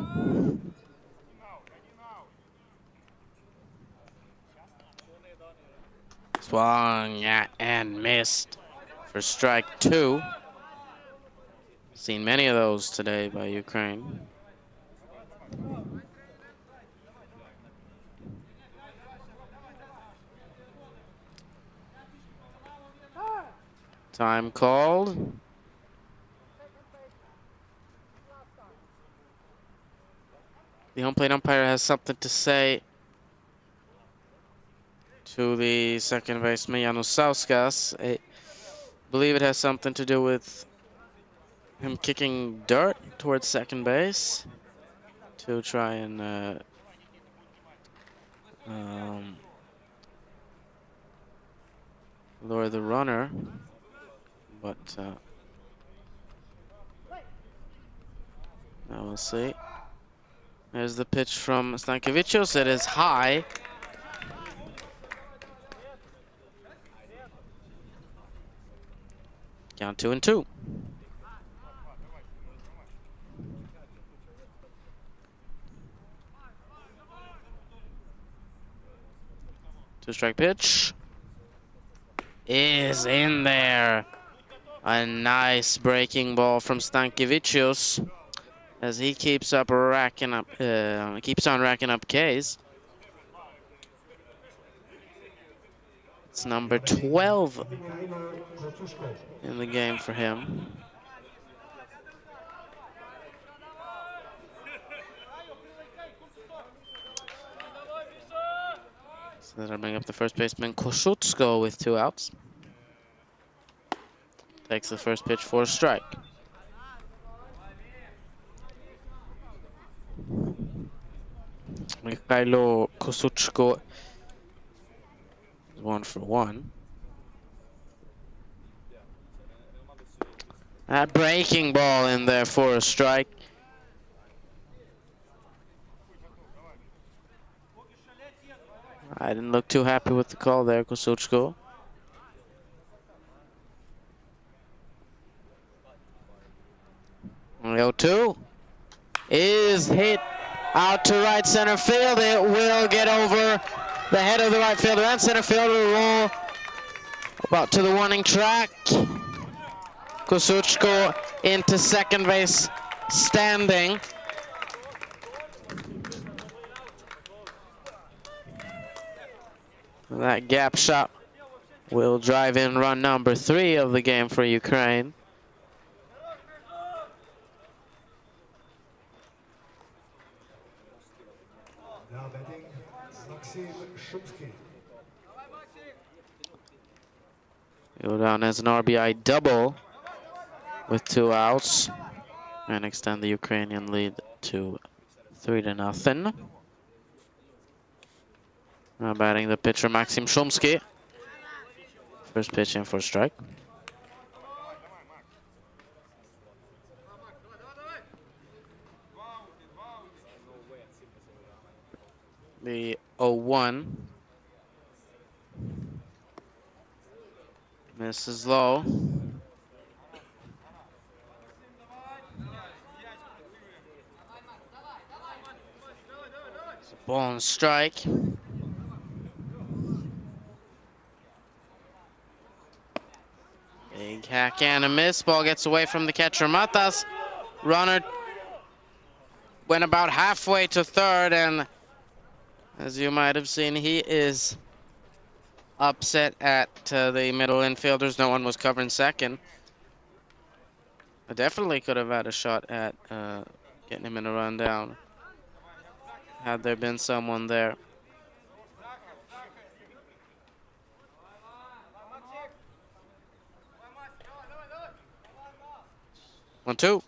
Swung at and missed for strike 2. Seen many of those today by Ukraine. Time called. The home plate umpire has something to say to the second baseman, Janusauskas. I believe it has something to do with him kicking dirt towards second base to try and lure the runner. But now we'll see. There's the pitch from Stankovičius. It is high. Count 2-2. Two-strike pitch is in there. A nice breaking ball from Stankovičius as he keeps on racking up Ks. It's number 12 in the game for him. So that'll bring up the first baseman Kosciuszko with 2 outs. Takes the first pitch for a strike. Mikhailo Kosciuszko is 1 for 1. That breaking ball in there for a strike. I didn't look too happy with the call there, Kosciuszko. The 0-2 is hit out to right center field. It will get over the head of the right fielder and center fielder. Roll about to the warning track. Kosciuszko into second base standing. That gap shot will drive in run number 3 of the game for Ukraine. Now batting, Maxim Shumsky. Go down as an RBI double with 2 outs and extend the Ukrainian lead to 3-0. Now batting the pitcher Maxim Shumsky. First pitch in for a strike. The 0-1 misses low. It's a ball and strike. Big hack and a miss. Ball gets away from the catcher Matas. Runner went about halfway to third, and as you might have seen, he is upset at the middle infielders. No one was covering second. I definitely could have had a shot at getting him in a run down had there been someone there. 1-2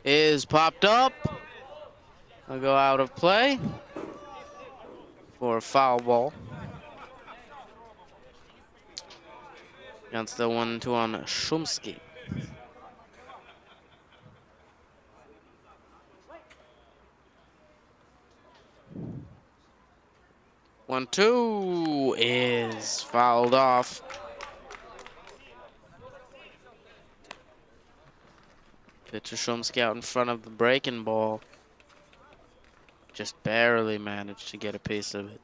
is popped up. I'll go out of play for a foul ball. Against the 1-2 on Shumsky. One-two is fouled off. Pitcher Shumsky out in front of the breaking ball. Just barely managed to get a piece of it.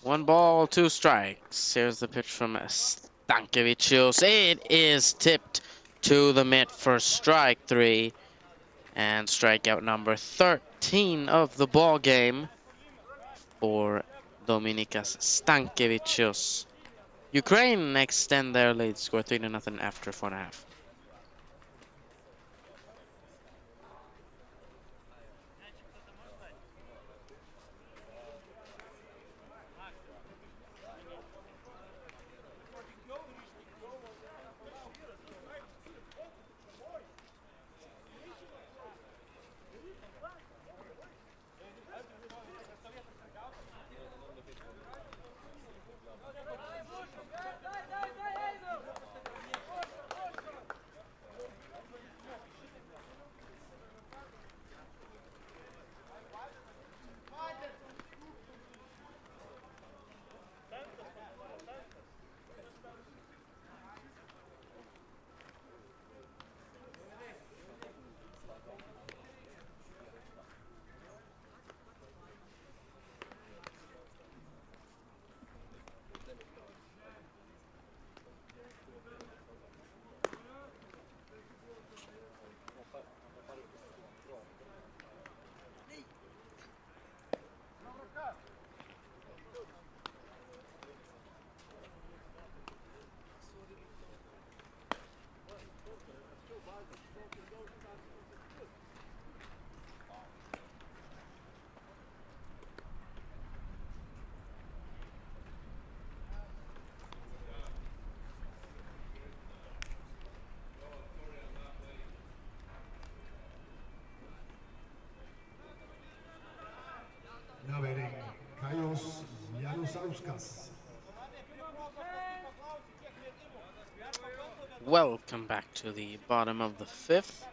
One ball, two strikes. Here's the pitch from Stankiewicz. It is tipped to the mitt for strike three. And strikeout number 13 of the ball game for Dominikas Stankiewicz. Ukraine extend their lead, score 3-0 after 4.5. Now batting, Kaios Janusauskas. Welcome back to the bottom of the fifth.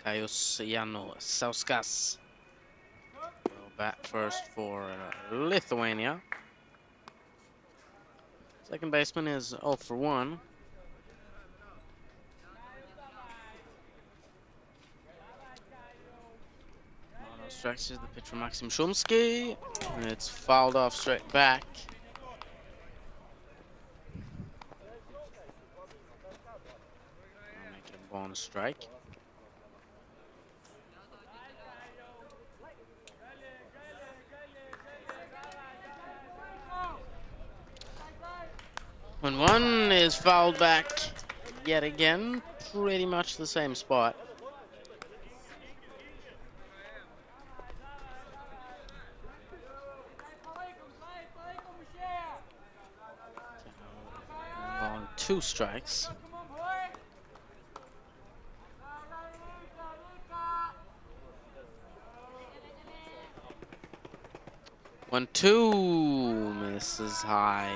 Kaios Janusauskas will bat first for Lithuania. Second baseman is 0 for 1. No strikes. Here's the pitch from Maxim Shumsky. And it's fouled off straight back. Make it a bonus strike. When one is fouled back yet again, pretty much the same spot. On 2 strikes. One, two, misses high.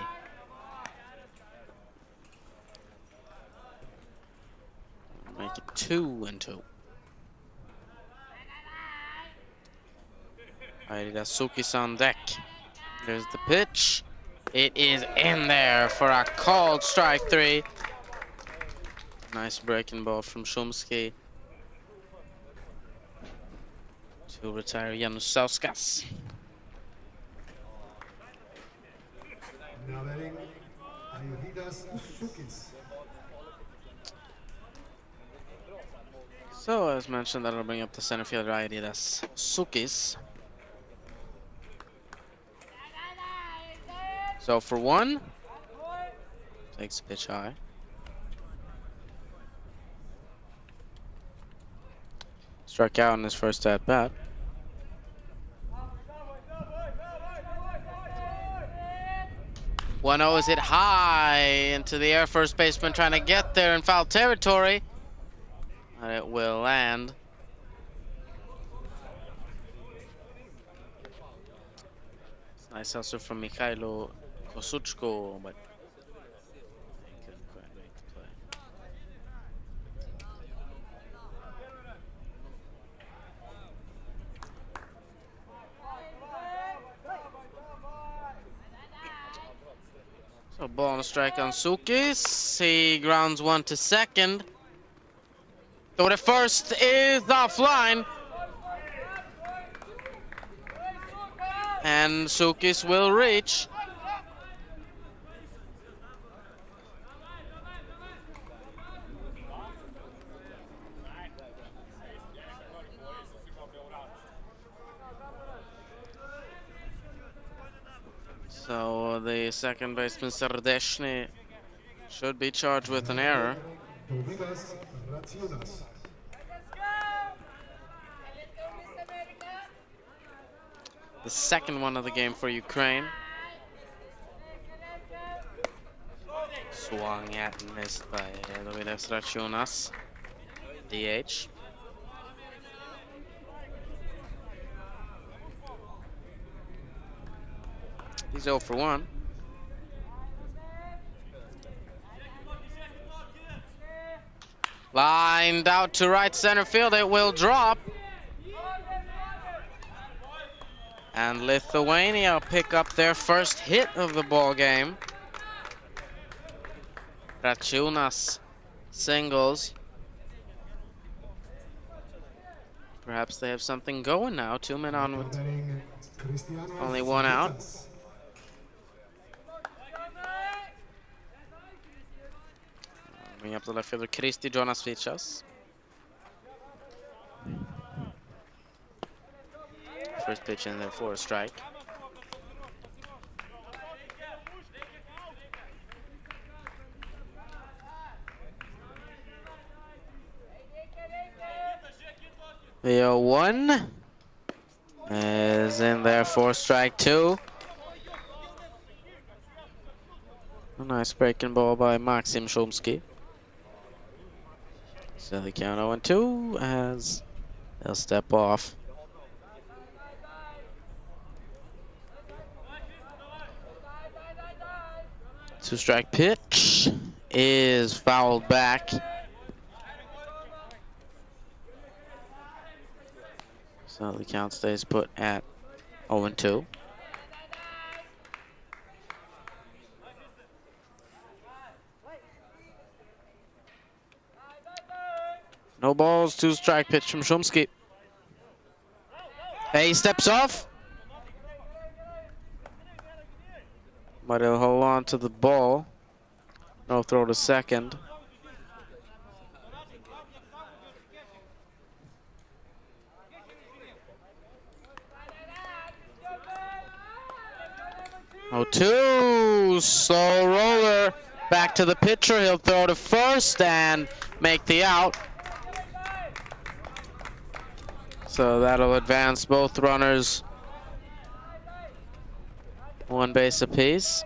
Make it 2-2. Alrighty, that's Suki's on deck. There's the pitch. It is in there for a called strike 3. Nice breaking ball from Shumsky to retire Janusauskas. Now batting, Ayuridas Sukis. So, as mentioned, that'll bring up the center fielder Ayuridas Sukis. So for 1, takes a pitch high. Struck out in his first at bat. One 0 is hit high into the air. First baseman trying to get there in foul territory. And it will land. It's nice hustle from Mikhailo Kosuchko, but he couldn't quite make the play. A ball and a strike on Sukis. He grounds one to second. So the first is offline. And Sukis will reach. So the second baseman Serdeshny should be charged with an error. Dovidas Racionas. The second one of the game for Ukraine. Swung at and missed by Dovidas Racionas. DH. He's 0 for 1. Lined out to right center field. It will drop. And Lithuania pick up their first hit of the ball game. Raciunas singles. Perhaps they have something going now. 2 men on with only 1 out. Bring up the left fielder, Kristi Jonas Vichas. First pitch in there for a strike. The 0-1 is in there for strike 2. A nice breaking ball by Maxim Shumsky. So the count 0-2 as they'll step off. Two-strike pitch is fouled back. So the count stays put at 0-2. No balls, two-strike pitch from Shumsky. He steps off. But he'll hold on to the ball. No throw to second. Oh, 2, slow roller. Back to the pitcher, he'll throw to first and make the out. So that'll advance both runners 1 base apiece.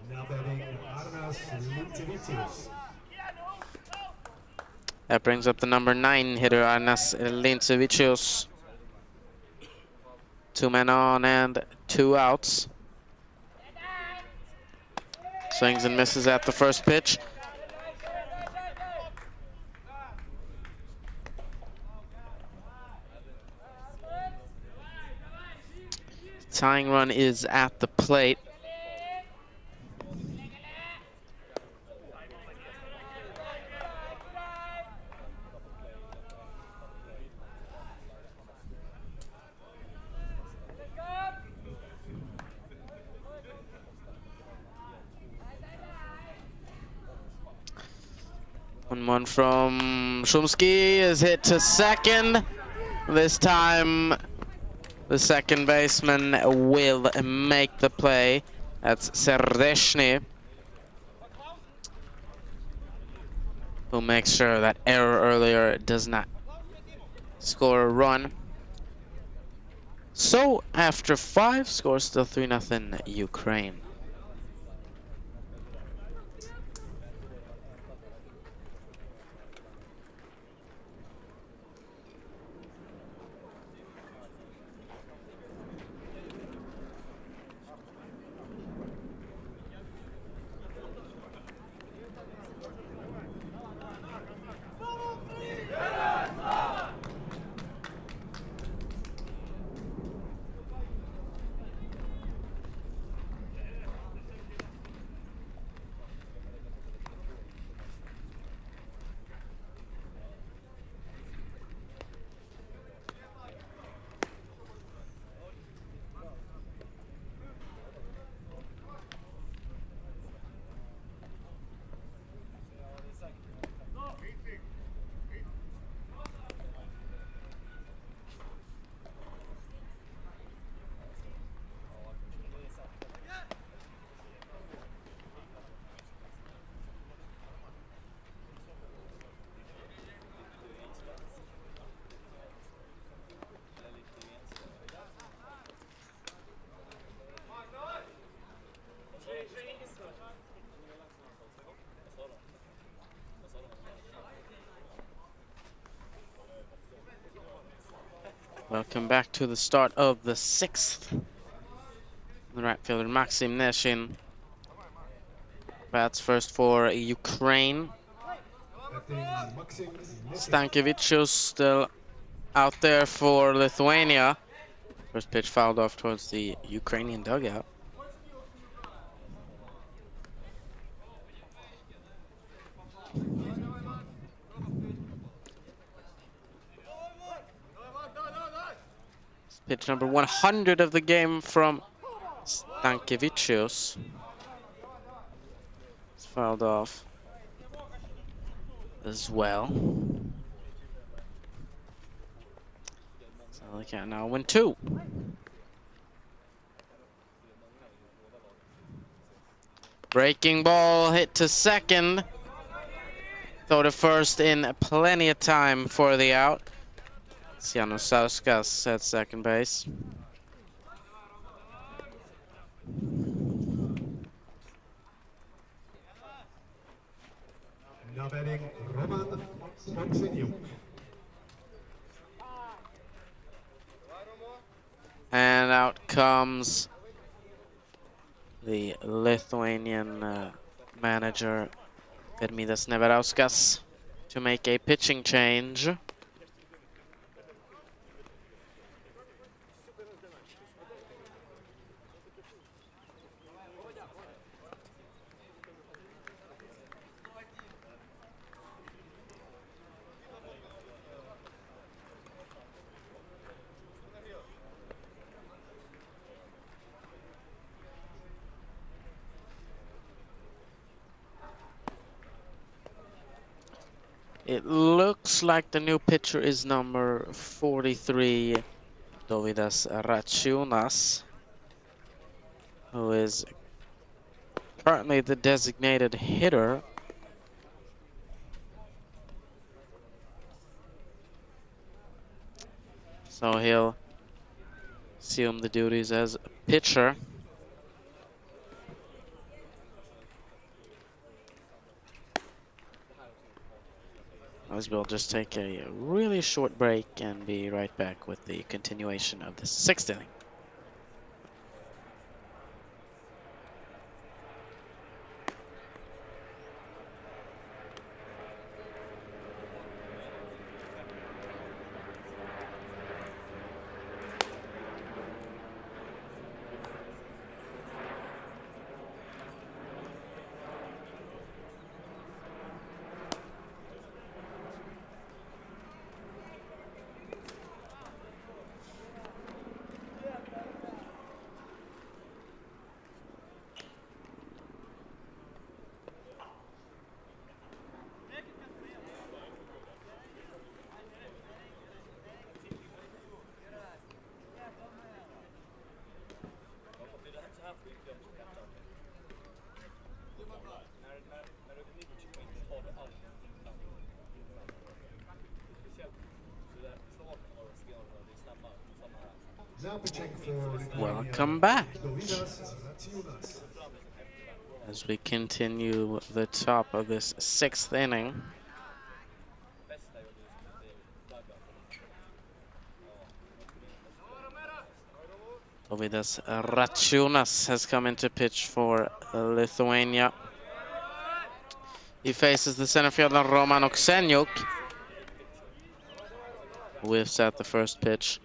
Now batting Arnas Lintsevicius. That brings up the number 9 hitter, Arnas Lintsevicius. 2 men on and 2 outs. Swings and misses at the first pitch. Tying run is at the plate. One from Shumsky is hit to second. This time the second baseman will make the play. That's Serdeshny, who makes sure that error earlier does not score a run. So after 5, score still 3-0 Ukraine. Welcome back to the start of the 6th. The right fielder Maxim Neshin bats first for Ukraine. Batting Maxim Neshin. Stankiewicz still out there for Lithuania. First pitch fouled off towards the Ukrainian dugout. Pitch number 100 of the game from Stankiewicz. It's fouled off as well. So they can now win 2. Breaking ball hit to second. Throw to first in plenty of time for the out. Janusauskas at second base. Now batting Roman Boxeniuk. And out comes the Lithuanian manager, Permidas Neverauskas, to make a pitching change. It looks like the new pitcher is number 43, Dovydas Račiūnas, who is currently the designated hitter. So he'll assume the duties as a pitcher. As we'll just take a really short break and be right back with the continuation of the 6th inning. Now pitching for Lithuania. Welcome back Dovydas Račiūnas. as we continue the top of this 6th inning. Dovydas Račiūnas has come in to pitch for Lithuania. He faces the center fielder Roman Okseniuk. Whiffs at the first pitch.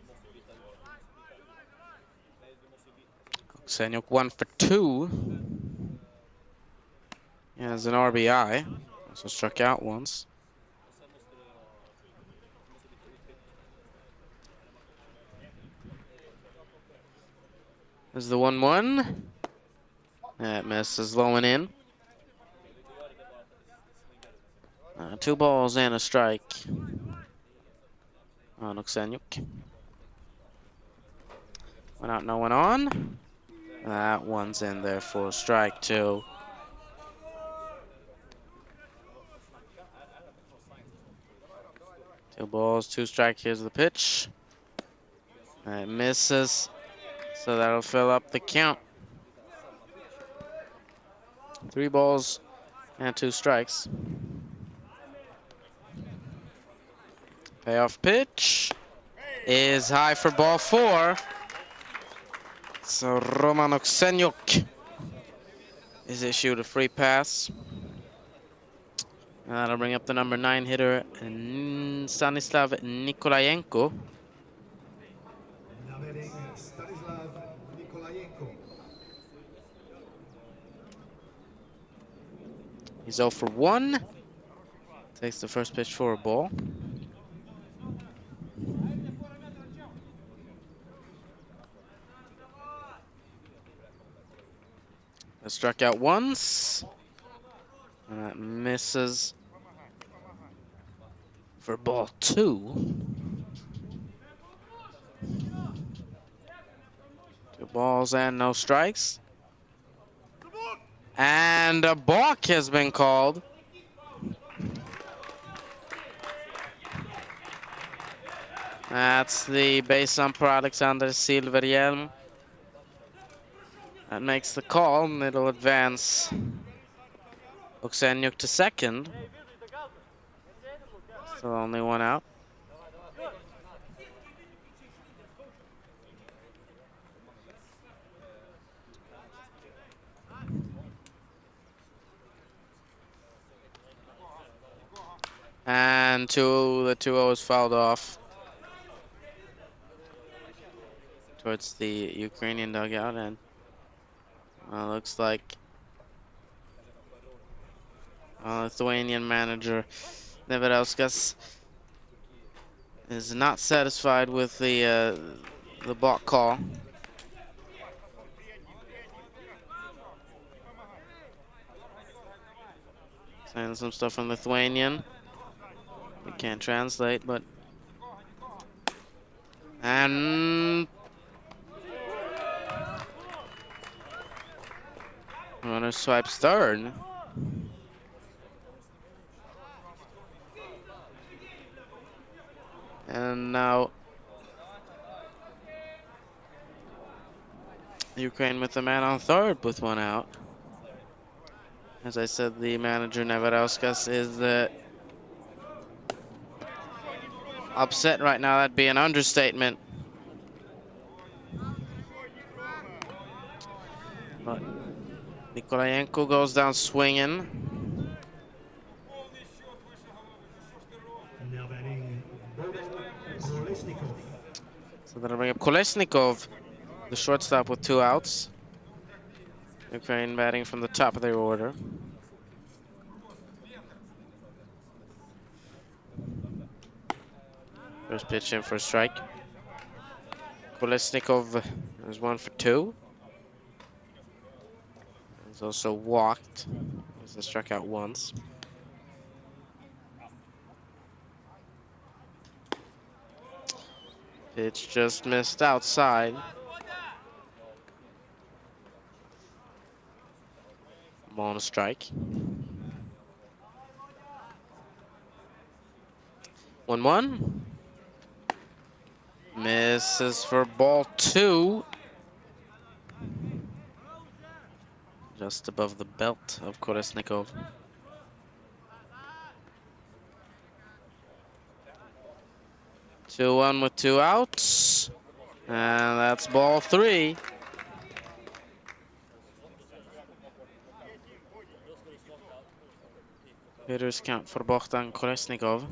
Okseniuk 1 for 2. He has an RBI. Also struck out once. There's the 1-1. That misses low and in. 2 balls and a strike on Okseniuk. Went out, no one on. That one's in there for strike 2. Two balls, 2 strikes. Here's the pitch. It misses, so that'll fill up the count. 3 balls and 2 strikes. Payoff pitch is high for ball 4. So Roman Oksenyuk is issued a free pass. That'll bring up the number 9 hitter, Stanislav Nikolayenko. Now batting Stanislav Nikolayenko. He's 0 for 1. Takes the first pitch for a ball. Struck out once. And that misses for ball 2. 2 balls and no strikes. And a balk has been called. That's the base umpire Alexander Silverhjelm. That makes the call, and it'll advance Oksenyuk to second. Still only 1 out. And the 2-0 is fouled off towards the Ukrainian dugout, and looks like Lithuanian manager Neverauskas is not satisfied with the balk call. Saying some stuff in Lithuanian. We can't translate, but and runner swipes third. And now Ukraine with the man on third with 1 out. As I said, the manager Neverauskas is upset right now. That'd be an understatement. But Nikolayenko goes down swinging. Now batting Kolesnikov. So that'll bring up Kolesnikov, the shortstop, with 2 outs. Ukraine batting from the top of their order. First pitch in for a strike. Kolesnikov is 1 for 2. He's also walked. He's struck out once. Pitch just missed outside. Ball and a strike. 1-1. Misses for ball 2. Just above the belt of Kolesnikov. Two one with 2 outs. And that's ball 3. Hitters count for Bogdan Kolesnikov.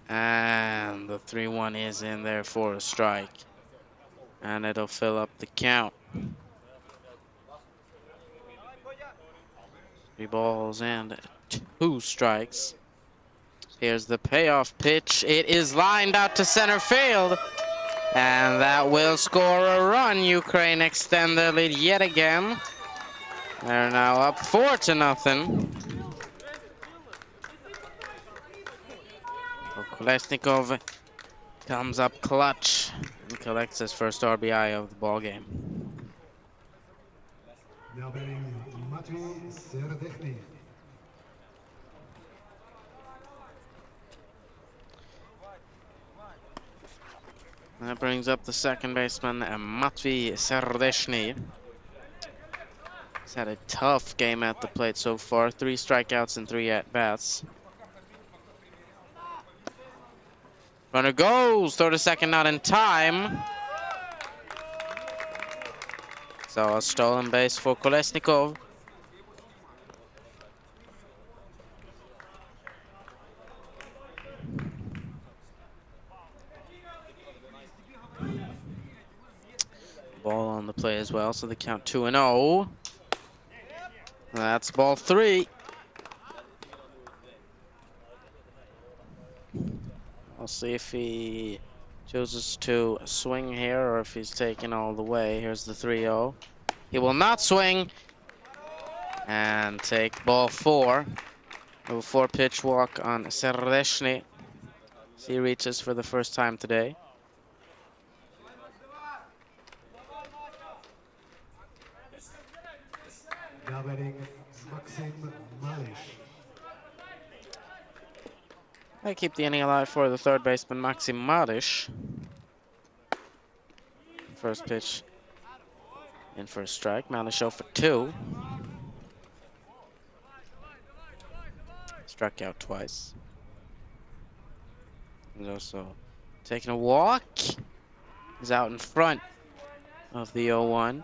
And the 3-1 is in there for a strike. And it'll fill up the count. 3 balls and 2 strikes. Here's the payoff pitch. It is lined out to center field. And that will score a run. Ukraine extend their lead yet again. They're now up 4-0. Kolesnikov comes up clutch and collects his first RBI of the ball game. Now batting Matvey Serdechny. That brings up the second baseman, Matvey Serdechny. He's had a tough game at the plate so far. 3 strikeouts and 3 at-bats. Runner goes, throw to second, not in time. So a stolen base for Kolesnikov. Ball on the play as well, so the count 2-0. That's ball 3. We'll see if he chooses to swing here or if he's taking all the way. Here's the 3-0. He will not swing and take ball 4. A 4-pitch walk on Serdeshny. He reaches for the first time today. Gathering Maxim Malish. I keep the inning alive for the third baseman, Maxim Marish. First pitch in for a strike. Malish 0 for 2. Struck out twice. He's also taking a walk. He's out in front of the 0-1.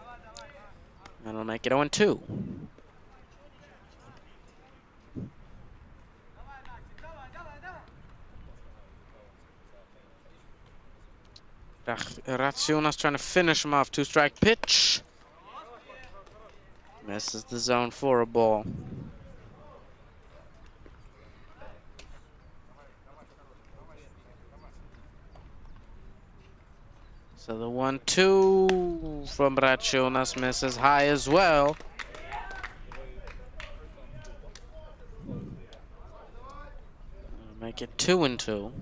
That'll make it 0-2. Racionas trying to finish him off. 2-strike pitch. Misses the zone for a ball. So the 1-2 from Racionas misses high as well. Make it 2-2.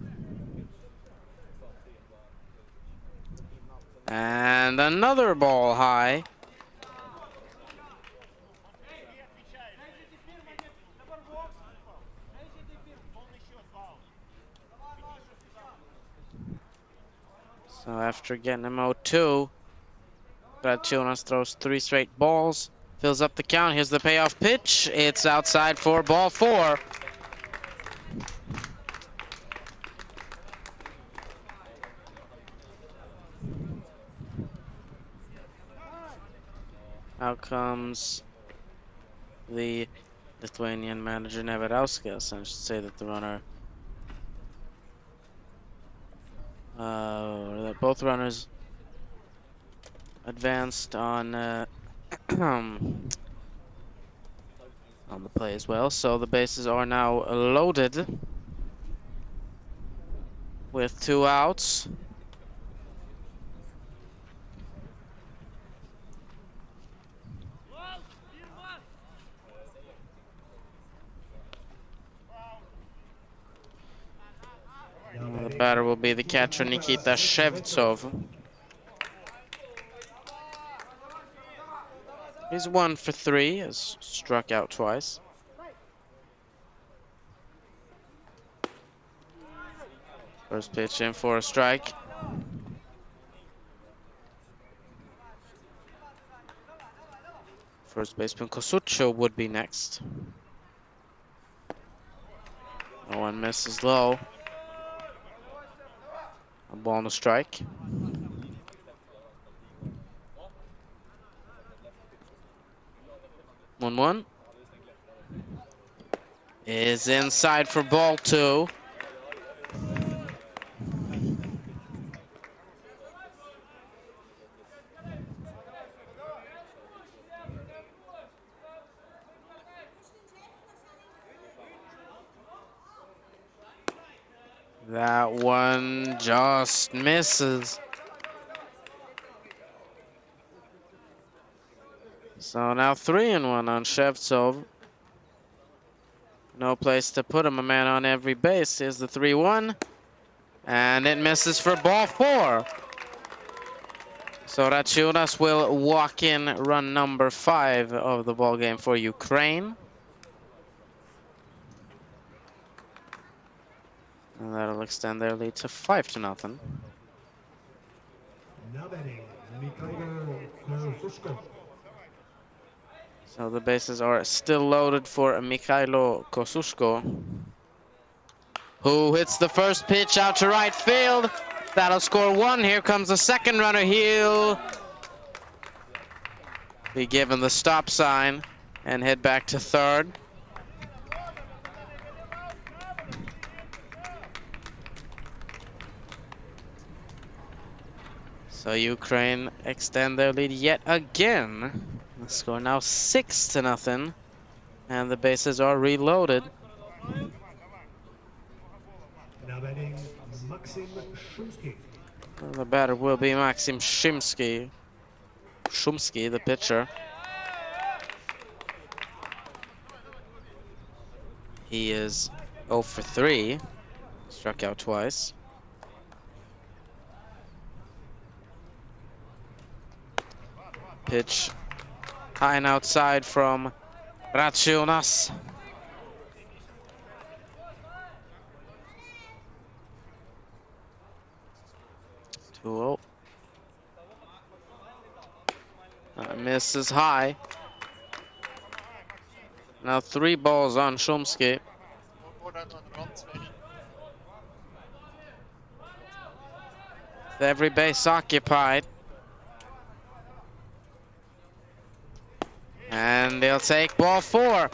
And another ball high. So after getting him 0-2, Racionas throws 3 straight balls, fills up the count. Here's the payoff pitch. It's outside for ball 4. Out comes the Lithuanian manager Neverauskas, and I should say that the runner, that both runners advanced on on the play as well. So the bases are now loaded with 2 outs. The batter will be the catcher, Nikita Shevtsov. He's 1 for 3, has struck out twice. First pitch in for a strike. First baseman Kosucho would be next. No one misses low. A ball and a strike. One is inside for ball 2. That one just misses. So now 3-1 on Shevtsov. No place to put him, a man on every base. Here's the 3-1. And it misses for ball 4. So Racionas will walk in run number 5 of the ball game for Ukraine. And that'll extend their lead to 5-0. Now batting Mikhailo Kozushko. So the bases are still loaded for Mikhailo Kosushko, who hits the first pitch out to right field. That'll score one. Here comes the second runner. He'll be given the stop sign and head back to third. So Ukraine extend their lead yet again. The score now 6-0, and the bases are reloaded. Now batting Maxim Shumsky. The batter will be Maxim Shumsky, the pitcher. He is 0 for 3, struck out twice. Pitch high and outside from Racionas. 2-0. Misses high. Now 3 balls on Shumsky. Every base occupied. And they'll take ball 4.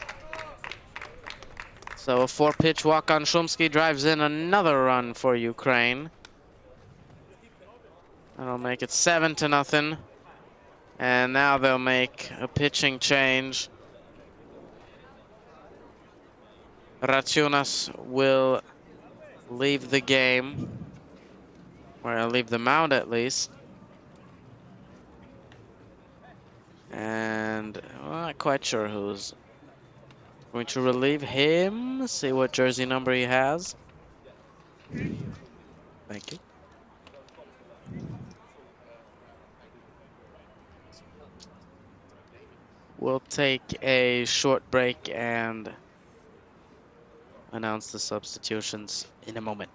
So a 4-pitch walk on Shumsky drives in another run for Ukraine. That'll make it 7-0. And now they'll make a pitching change. Racionas will leave the game, or leave the mound at least. And I'm not quite sure who's going to relieve him. See what jersey number he has. Thank you. We'll take a short break and announce the substitutions in a moment.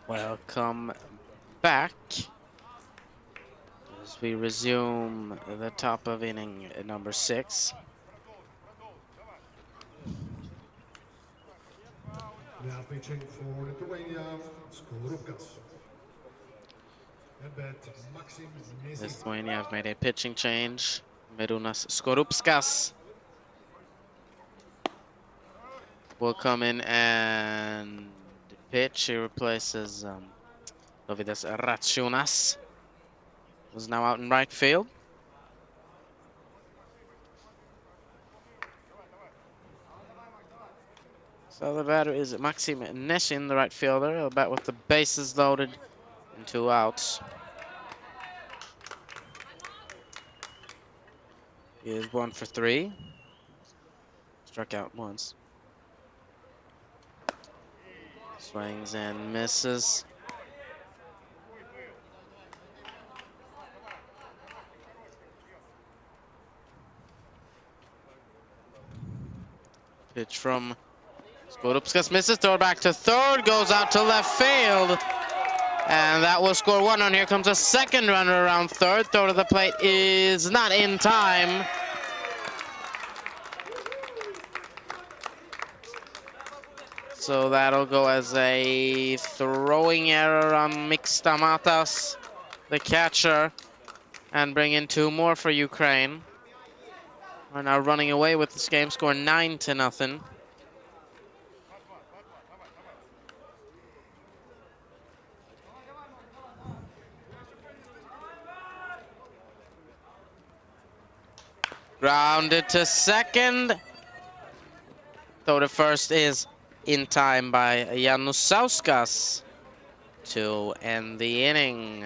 Welcome back as we resume the top of inning number 6. Now pitching for Lithuania, Skorupkas. And bat Maxim Nesik. Lithuania have made a pitching change. Merūnas Skorupskas will come in and pitch. He replaces Dovydas Racionas, who's now out in right field. So the batter is Maxim Neshin, the right fielder. He'll bat with the bases loaded and 2 outs. He is 1 for 3. Struck out once. Swings and misses. Pitch from Skorupskas misses, throw back to third, goes out to left field. And that will score 1 run. Here comes a second runner around third. Throw to the plate is not in time. So that'll go as a throwing error on Mixtamatas, the catcher, and bring in 2 more for Ukraine. We're now running away with this game, score 9-0. Grounded to second. Throw to first is in time by Janusauskas to end the inning.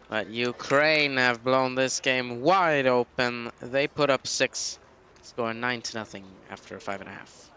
But Ukraine have blown this game wide open. They put up 6, score 9-0 after 5.5.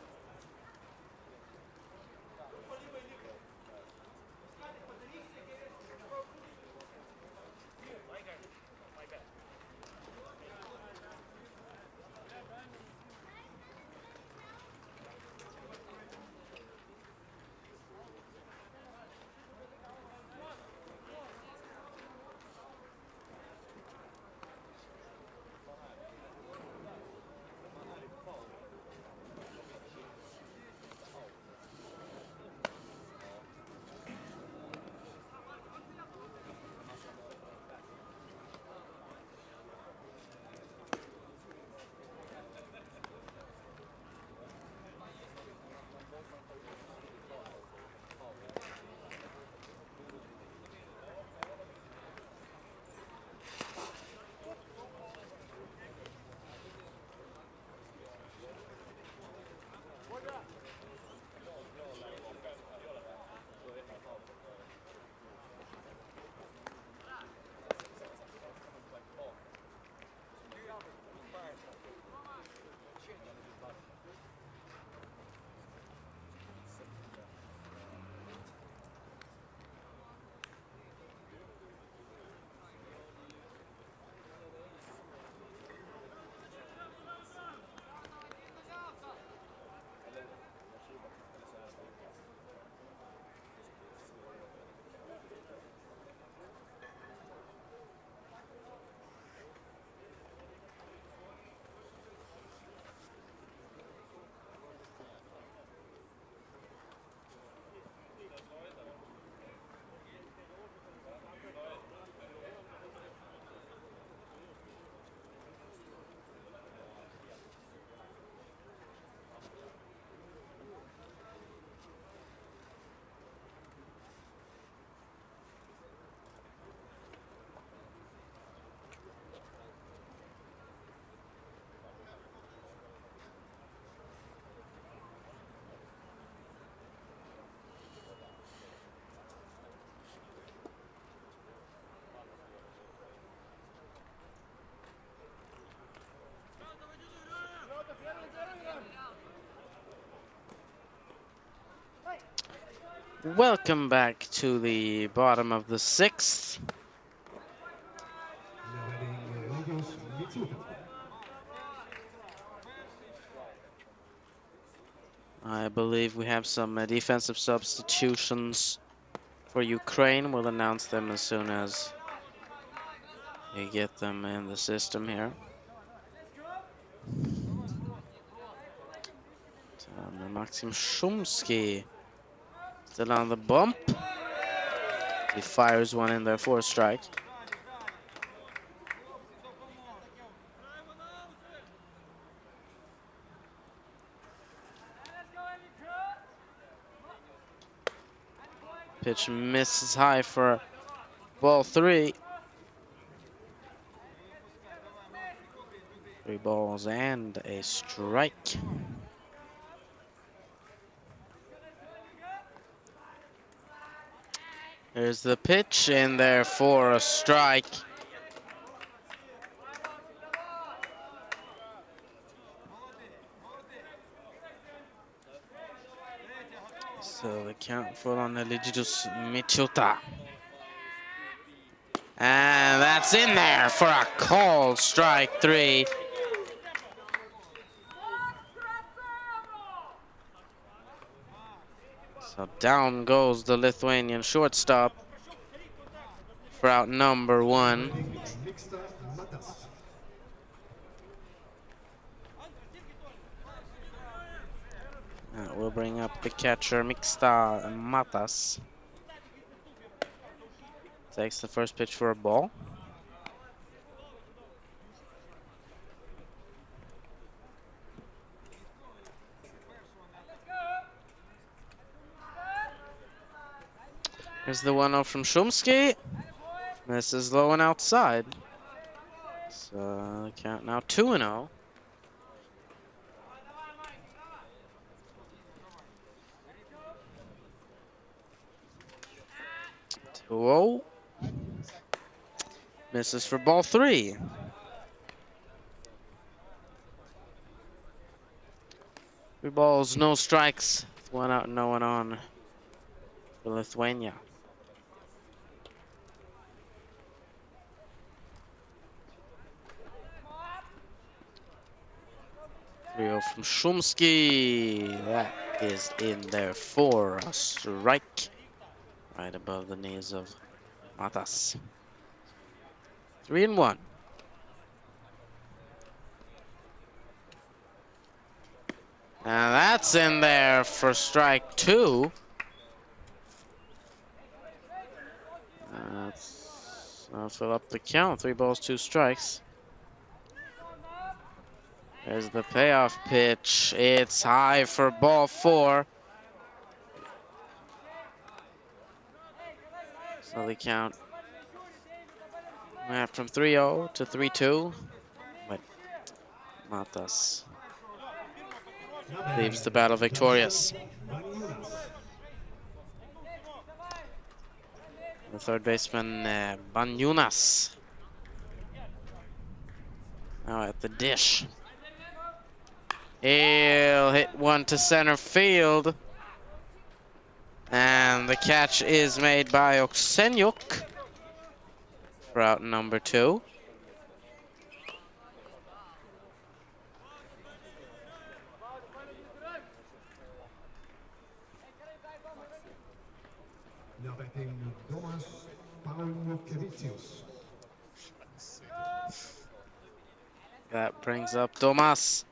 Welcome back to the bottom of the 6th. Now batting Lagos Mitsuta. I believe we have some defensive substitutions for Ukraine. We'll announce them as soon as we get them in the system here. Maxim Shumsky still on the bump. He fires one in there for a strike. Pitch misses high for ball 3. 3 balls and a strike. There's the pitch in there for a strike. So the count for on Eligius Michuta. And that's in there for a called strike 3. So down goes the Lithuanian shortstop for out number 1. Mixta Matas. We'll bring up the catcher Mixta Matas. Takes the first pitch for a ball. Here's the 1-0 from Shumsky. Misses low and outside. So the count now 2-0. Whoa. Misses for ball 3. Three balls, no strikes. 1 out, no one on for Lithuania. Three from Shumsky. That is in there for a strike. Right above the knees of Matas. 3-1. And that's in there for strike 2. I'll fill up the count. 3 balls, 2 strikes. There's the payoff pitch. It's high for ball 4. So the count went from 3-0 to 3-2. But Matas leaves the battle victorious. The third baseman, Banyunas. Now at the dish. He'll hit one to center field. And the catch is made by Oksenyuk for out number 2. Now batting Tomas Pauliukevicius. That brings up Tomas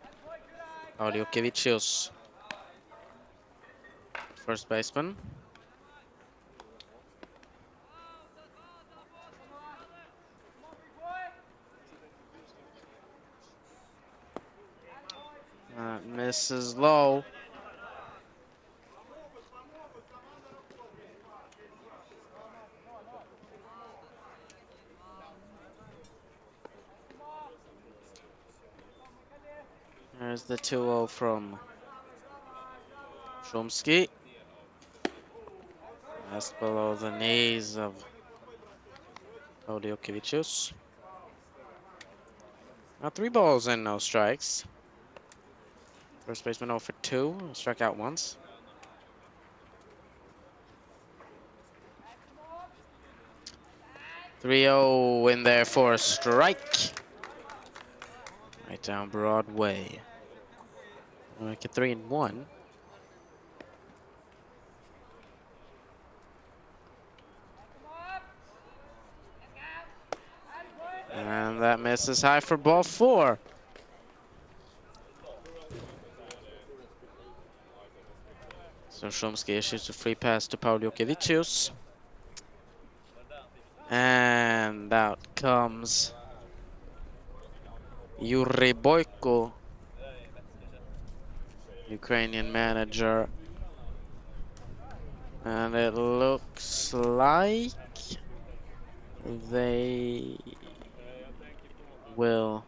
Pauliukevicius, first baseman. Misses low. There's the 2-0 from Shumsky. That's below the knees of Pauliukevicius. Now 3 balls and no strikes. First baseman 0 for 2, struck out once. .30 in there for a strike. Right down Broadway. We'll make it 3-1. And that misses high for ball 4. So Shumsky issues a free pass to Pauliukevicius. And out comes Yuri Boyko, Ukrainian manager. And it looks like they will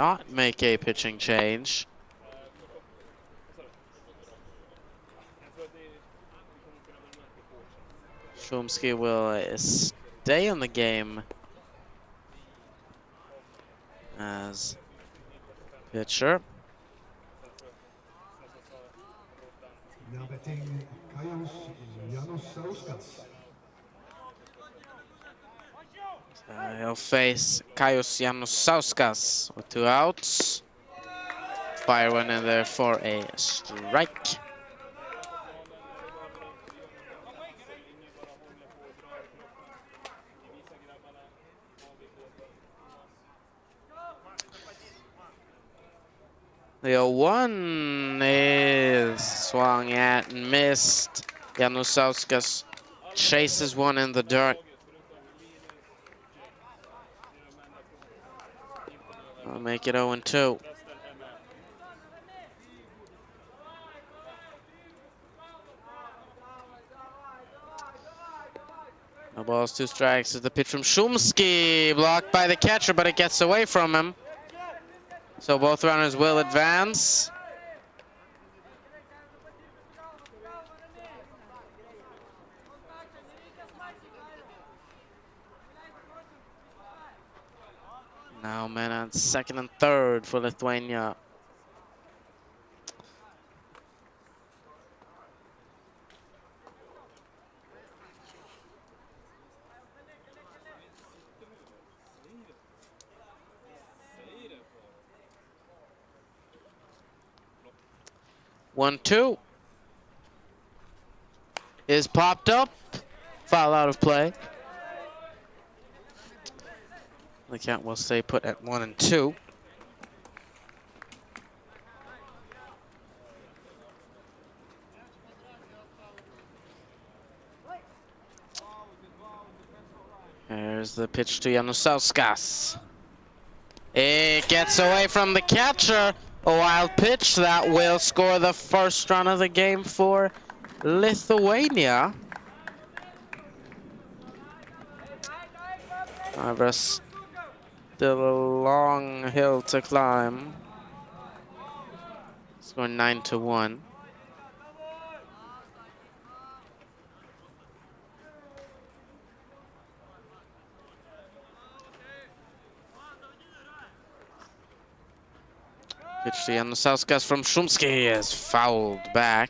not make a pitching change. Shumsky will stay in the game as pitcher. Now batting Kaius Janusauskas. He'll face Kaius Janusauskas with 2 outs. Fire one in there for a strike. The 0-1 is swung at and missed. Janusauskas chases one in the dirt. I'll make it 0-2. No balls, 2 strikes. Is the pitch from Shumsky, blocked by the catcher, but it gets away from him. So both runners will advance. Now men on second and third for Lithuania. One, two is popped up. Foul out of play. The count will stay put at 1-2. There's the pitch to Janusauskas. It gets away from the catcher. A wild pitch that will score the first run of the game for Lithuania. However, still a long hill to climb. Score 9-1. Pitch to Janusauskas from Shumsky is fouled back.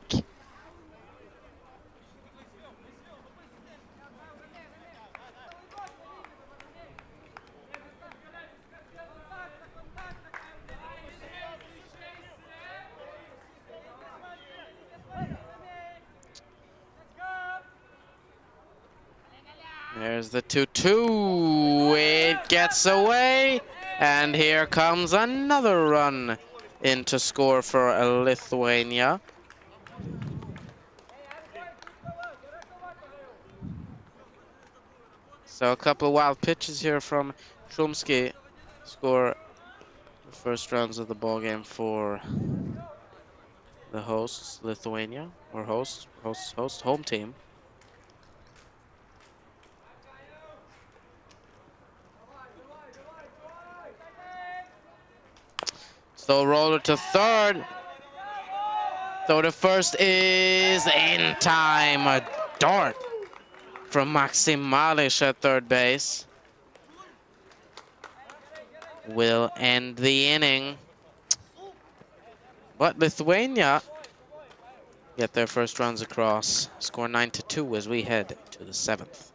There's the 2-2. It gets away. And here comes another run in to score for Lithuania. So a couple of wild pitches here from Shumsky. Score the first runs of the ball game for the hosts, Lithuania, or home team. So roller to third. So the first is in time. A dart from Maxim Malish at third base will end the inning. But Lithuania get their first runs across. Score 9-2 as we head to the 7th.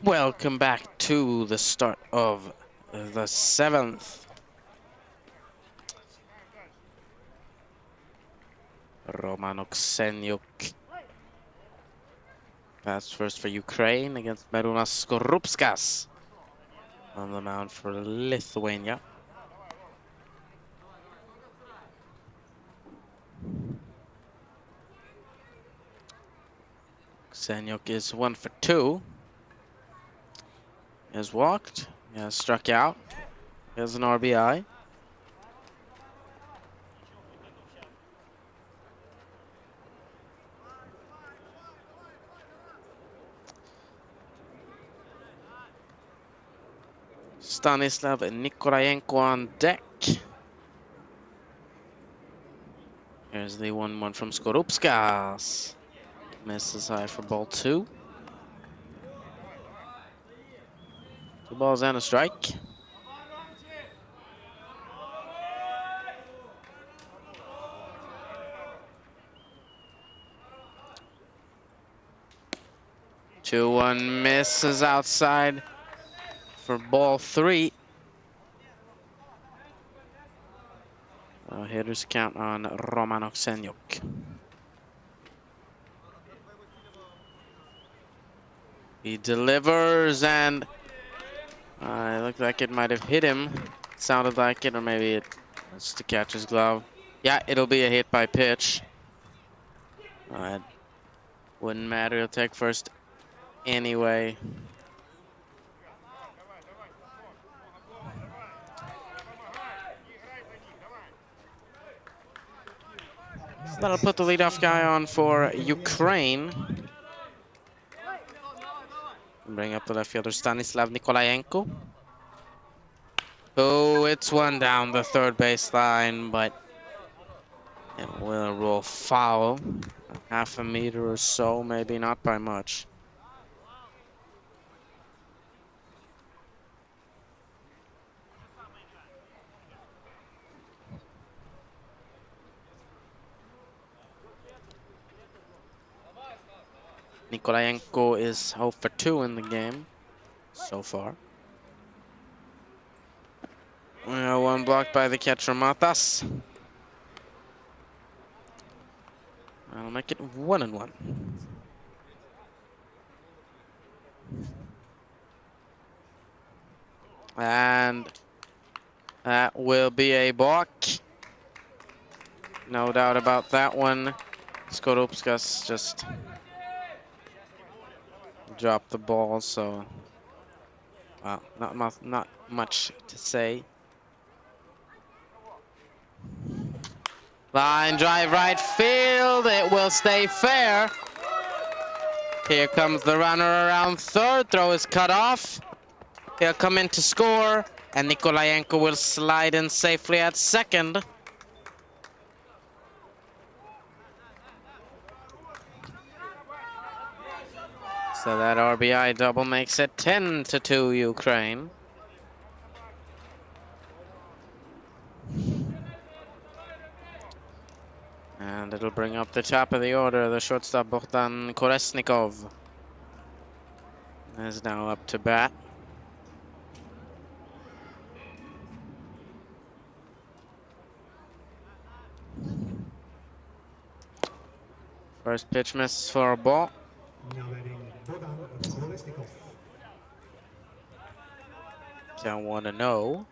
Welcome back to the start of the 7th. Roman Oksenyuk pass first for Ukraine against Merūnas Skorupskas on the mound for Lithuania. Oksenyuk is 1 for 2. He has walked, he has struck out, he has an RBI. Stanislav Nikolayenko on deck. Here's the 1-1 from Skorupskas. Misses high for ball 2. 2 balls and a strike. Two one misses outside for ball 3. Hitters count on Roman Oksenyuk. He delivers, and it looked like it might have hit him. Sounded like it, or maybe it's the catcher's glove. Yeah, it'll be a hit by pitch. It wouldn't matter. He'll take first anyway. So that'll put the leadoff guy on for Ukraine. Bring up the left fielder Stanislav Nikolayenko. Oh, it's one down the third base line, but it will roll foul. Half a meter or so, maybe not by much. Nikolayenko is 0 for 2 in the game so far. One blocked by the catcher Matas. I'll make it 1-1. And that will be a balk. No doubt about that one. Skorupskas just dropped the ball, so not much to say. Line drive right field. It will stay fair. Here comes the runner around third. Throw is cut off. He'll come in to score, and Nikolayenko will slide in safely at second. So that RBI double makes it 10-2 Ukraine. And it'll bring up the top of the order. The shortstop Bogdan Koresnikov is now up to bat. First pitch misses for a ball. Count 1-0.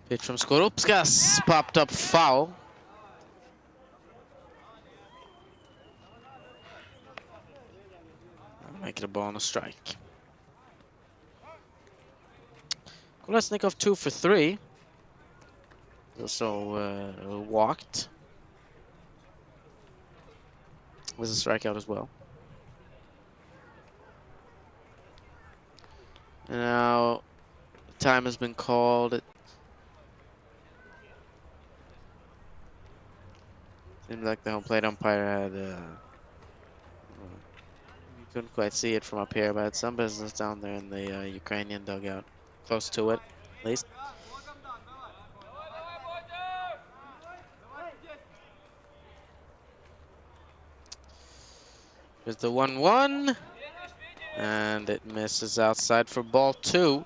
Pitch from Skorupskas, popped up foul. Make it a ball and a strike. Kolesnikov 2 for 3. Also walked. Was a strikeout as well. And now time has been called. It seems like the home plate umpire had you couldn't quite see it from up here, but had some business down there in the Ukrainian dugout, close to it at least. There's the 1-1. And it misses outside for ball 2.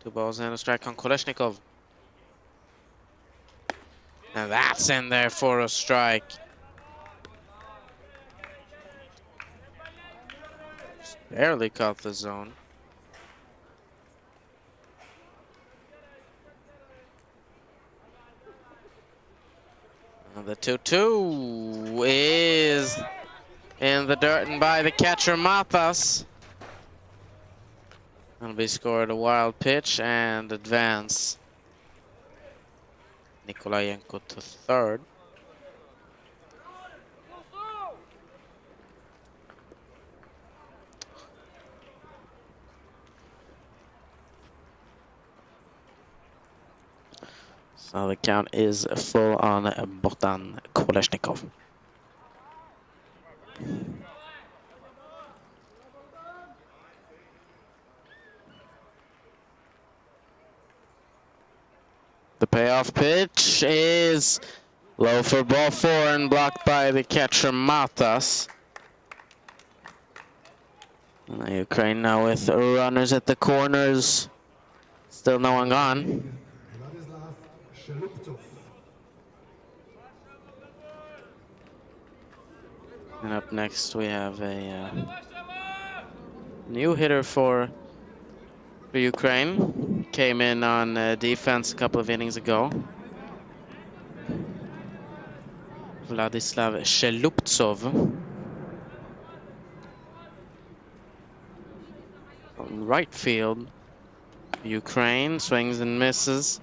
Two balls and a strike on Kolesnikov. And that's in there for a strike. Just barely caught the zone. And the 2-2 is in the dirt and by the catcher Matas. That'll be scored a wild pitch and advance. Nikolayenko to third. So the count is full on Bogdan Kolesnikov. The payoff pitch is low for ball 4 and blocked by the catcher Matas. And Ukraine now with runners at the corners. Still no one gone. And up next we have a new hitter for Ukraine. Came in on defense a couple of innings ago. Vladislav Sheluptsov. From right field. Ukraine swings and misses.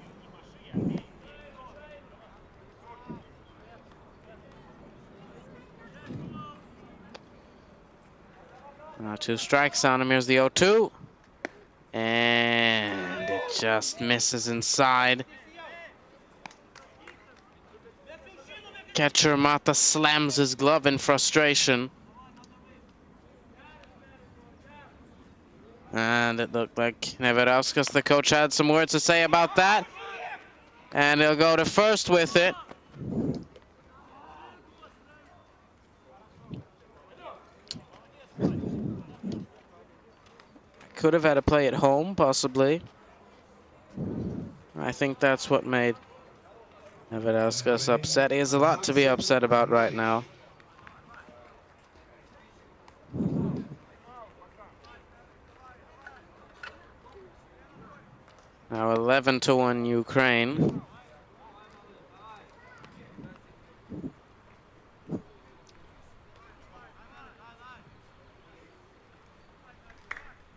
Now 2 strikes on him. Here's the 0-2. And it just misses inside. Catcher Mata slams his glove in frustration. And it looked like Neverauskas, the coach, had some words to say about that. And he'll go to first with it. Could have had a play at home, possibly. I think that's what made Neverauskas upset. He has a lot to be upset about right now. Now 11-1 Ukraine.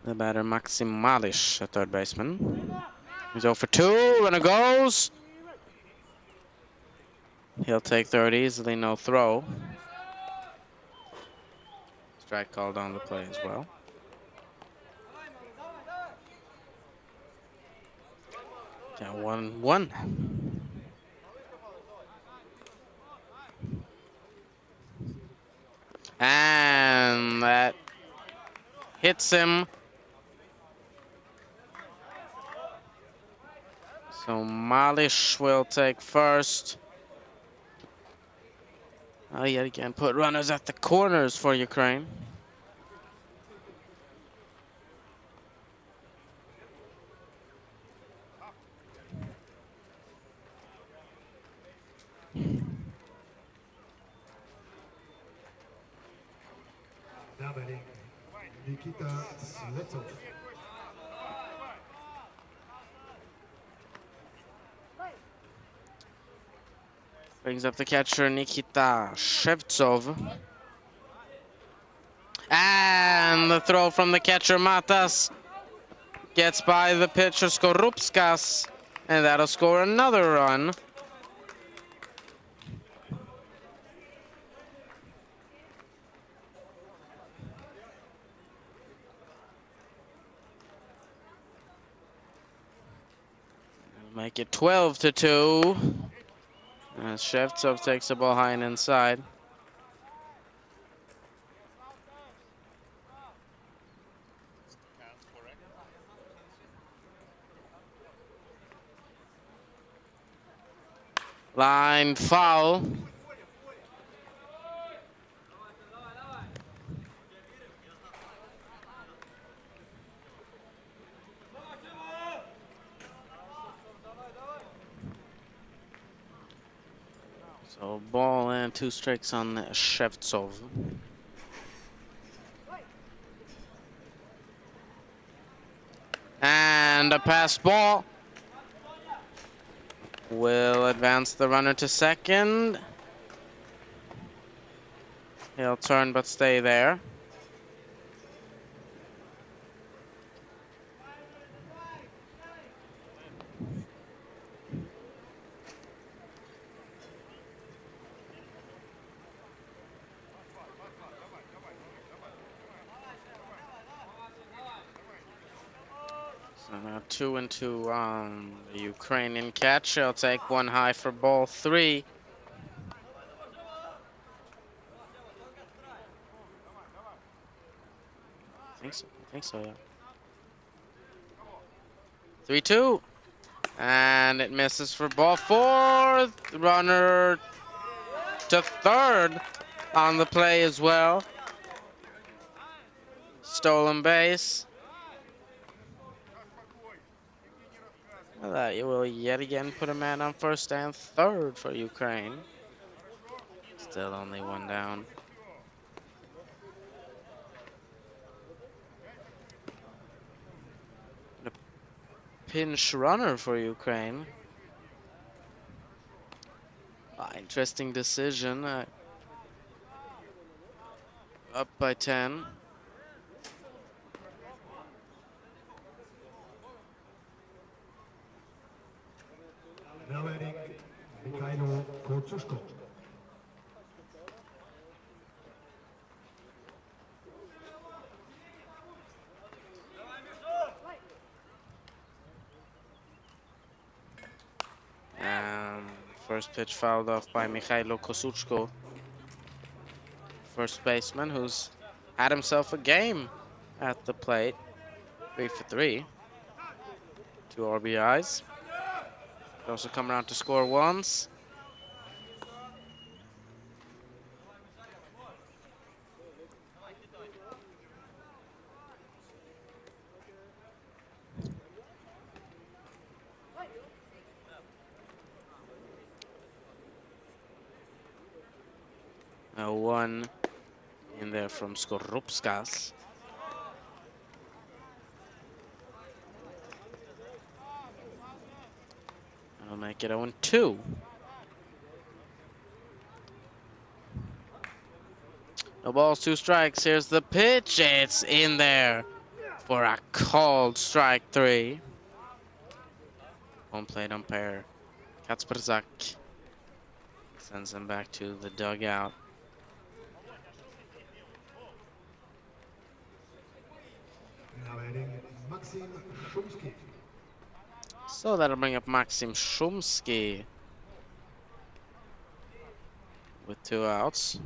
The batter Maxim Malish, a third baseman. He's 0 for 2, runner goes. He'll take third easily, no throw. Strike called on the play as well. Yeah, 1-1. And that hits him. So Malish will take first. Oh, yet again, put runners at the corners for Ukraine. Now batting, Nikita Sletov. Brings up the catcher Nikita Shevtsov. And the throw from the catcher Matas gets by the pitcher Skorupskas. And that'll score another run. Make it 12-2. As Shevtsov takes the ball high and inside. Line foul. So ball and 2 strikes on Shevtsov. And a pass ball will advance the runner to second. He'll turn but stay there. So now 2-2 on the Ukrainian catch. He'll take one high for ball 3. I think so, yeah. 3-2. And it misses for ball 4. Runner to third on the play as well. Stolen base. Well, that will yet again put a man on first and third for Ukraine. Still only 1 down. A pinch runner for Ukraine. Interesting decision. Up by 10. Now adding Mikhailo Kocushko. First pitch fouled off by Mikhailo Kosuchko, first baseman, who's had himself a game at the plate. 3 for 3. 2 RBIs. He also come around to score once. A 1 in there from Skorupskas. I'll make it 0-2. No balls, 2 strikes. Here's the pitch. It's in there for a called strike 3. Home plate umpire Kacperzak sends him back to the dugout. Now adding Maxim Shumsky. So that'll bring up Maxim Shumsky with 2 outs.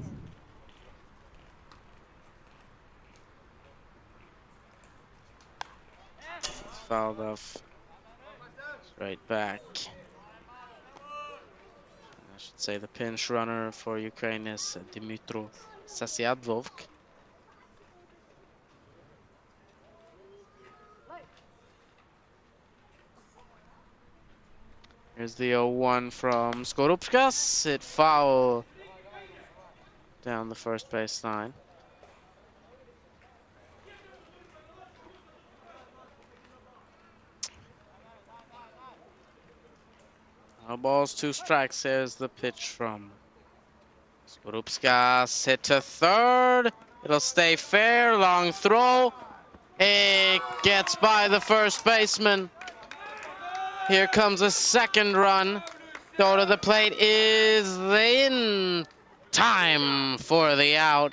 It's fouled off straight back. I should say the pinch runner for Ukraine is Dmytro Sasyadvov. Here's the 0-1 from Skorupskas. It foul down the first base line. No balls, 2 strikes. Here's the pitch from Skorupskas. Hit to third. It'll stay fair. Long throw. It gets by the first baseman. Here comes a second run. Go to the plate is in time for the out.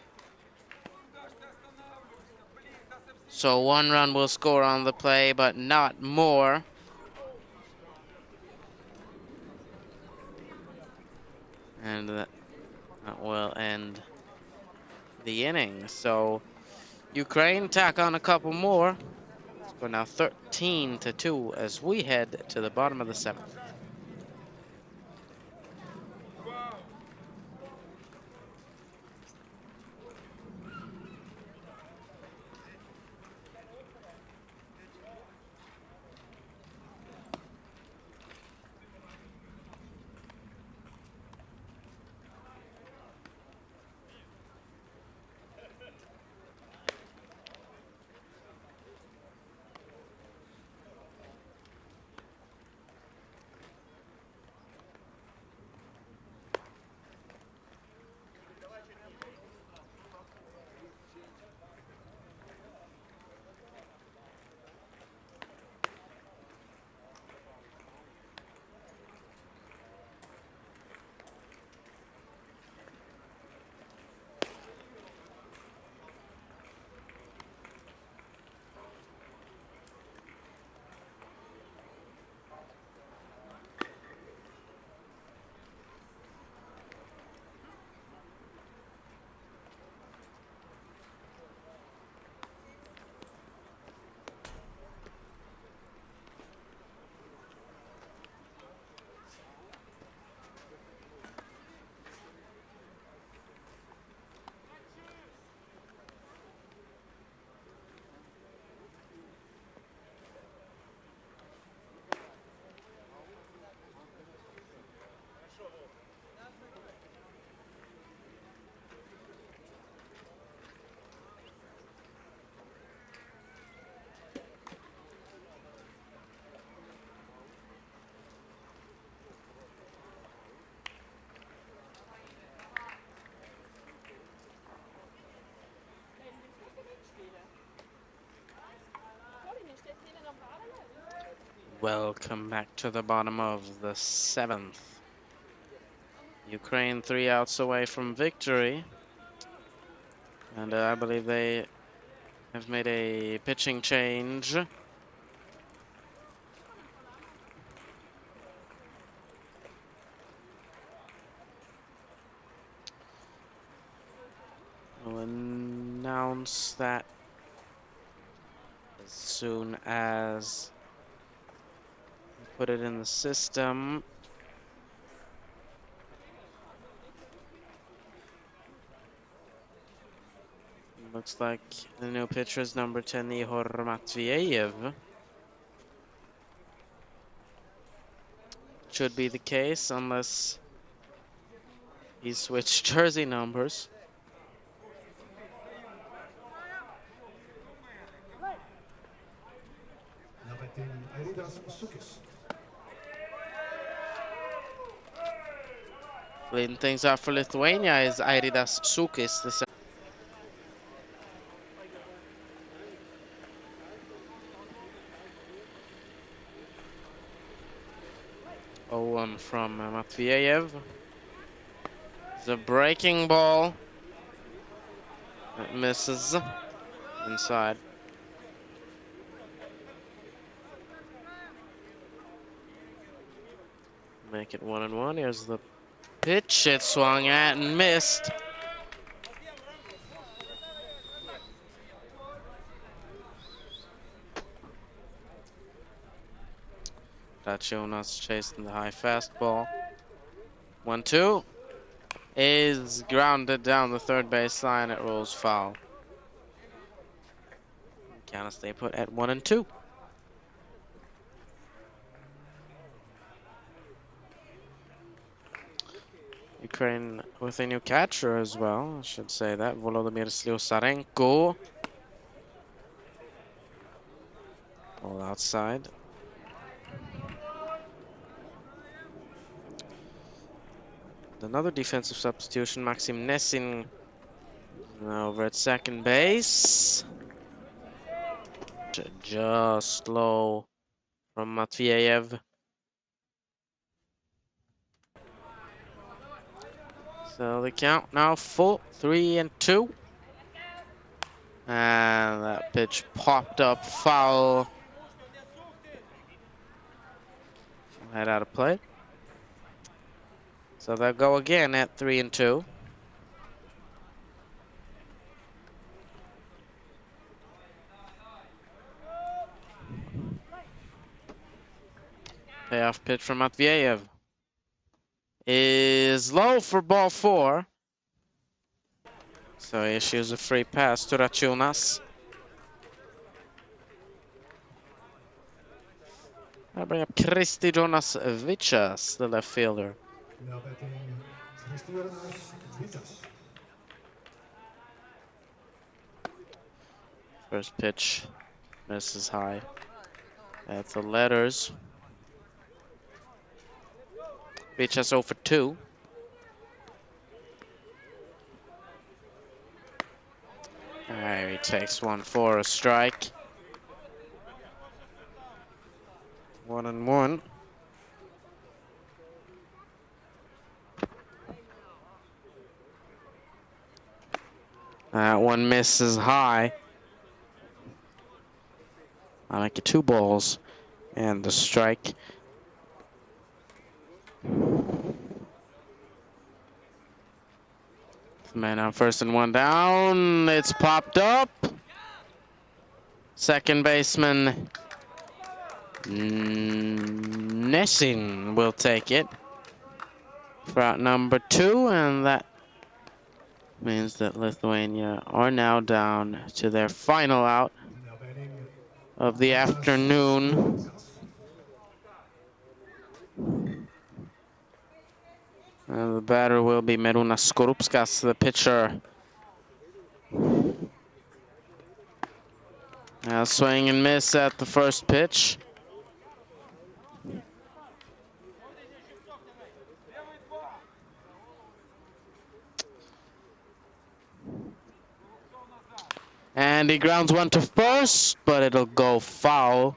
So 1 run will score on the play, but not more. And that will end the inning. So Ukraine tack on a couple more. We're now 13-2 as we head to the bottom of the 7th. Welcome back to the bottom of the 7th. Ukraine 3 outs away from victory. And I believe they have made a pitching change. We'll announce that as soon as we put it in the system. Looks like the new pitcher is number 10, Ihor Matviev. Should be the case unless he switched jersey numbers. Leading things off for Lithuania is Airidas Sukis. The 0-1 from Matviev. The breaking ball. It misses inside. Make it 1-1. Here's the pitch. It swung at and missed. Jonas chasing the high fastball. 1-2 is grounded down the third base line. It rolls foul. Count stay put at 1-2. Ukraine with a new catcher as well, I should say that. Volodymyr Slyosarenko. All outside. Another defensive substitution, Maxim Nessin over at second base. Just low from Matviev. So the count now full, 3-2. And that pitch popped up foul. Head out of play. So they'll go again at 3-2. Payoff pitch from Matviev is low for ball 4. So he issues a free pass to Rachunas. I'll bring up Kristi Jonas Vichas, the left fielder. Now batting Kristijonas Vitas. First pitch misses high at the letters. Vichas 0 for 2. He takes 1 for a strike. 1-1. That one misses high. I make it 2 balls and the strike. Man on first and 1 down. It's popped up. Second baseman Nessin will take it for out number 2, and that means that Lithuania are now down to their final out of the afternoon. And the batter will be Merūnas Skorupskas, the pitcher. Now swing and miss at the first pitch. And he grounds 1 to first, but it'll go foul.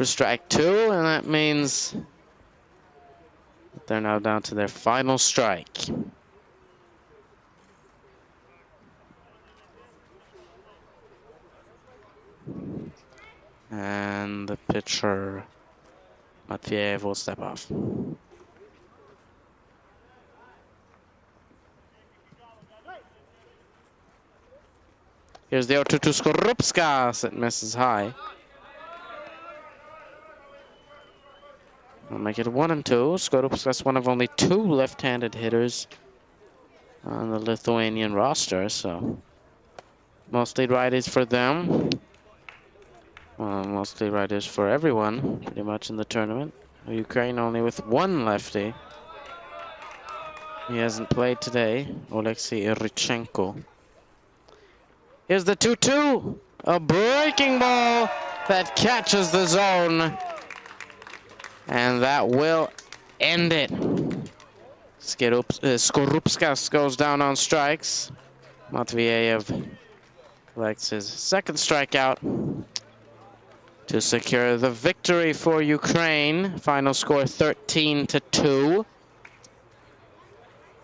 for strike 2, and that means that they're now down to their final strike. And the pitcher, Matviev, will step off. Here's the 0-2 to Skorupskas. It misses high. We'll make it 1-2. Skorupskas, one of only 2 left-handed hitters on the Lithuanian roster, so mostly righties for them. Well, mostly righties for everyone, pretty much in the tournament. Ukraine only with 1 lefty. He hasn't played today, Oleksiy Rychenko. Here's the 2-2, a breaking ball that catches the zone. And that will end it. Skorupskas goes down on strikes. Matviev collects his 2nd strikeout to secure the victory for Ukraine. Final score 13-2.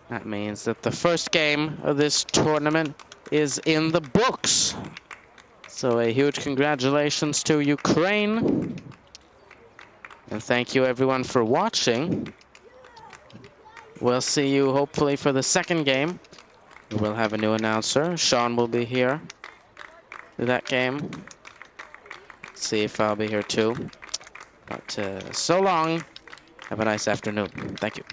That means that the first game of this tournament is in the books. So a huge congratulations to Ukraine. And thank you everyone for watching. We'll see you hopefully for the 2nd game. We'll have a new announcer. Sean will be here for that game. See if I'll be here too. But so long. Have a nice afternoon. Thank you.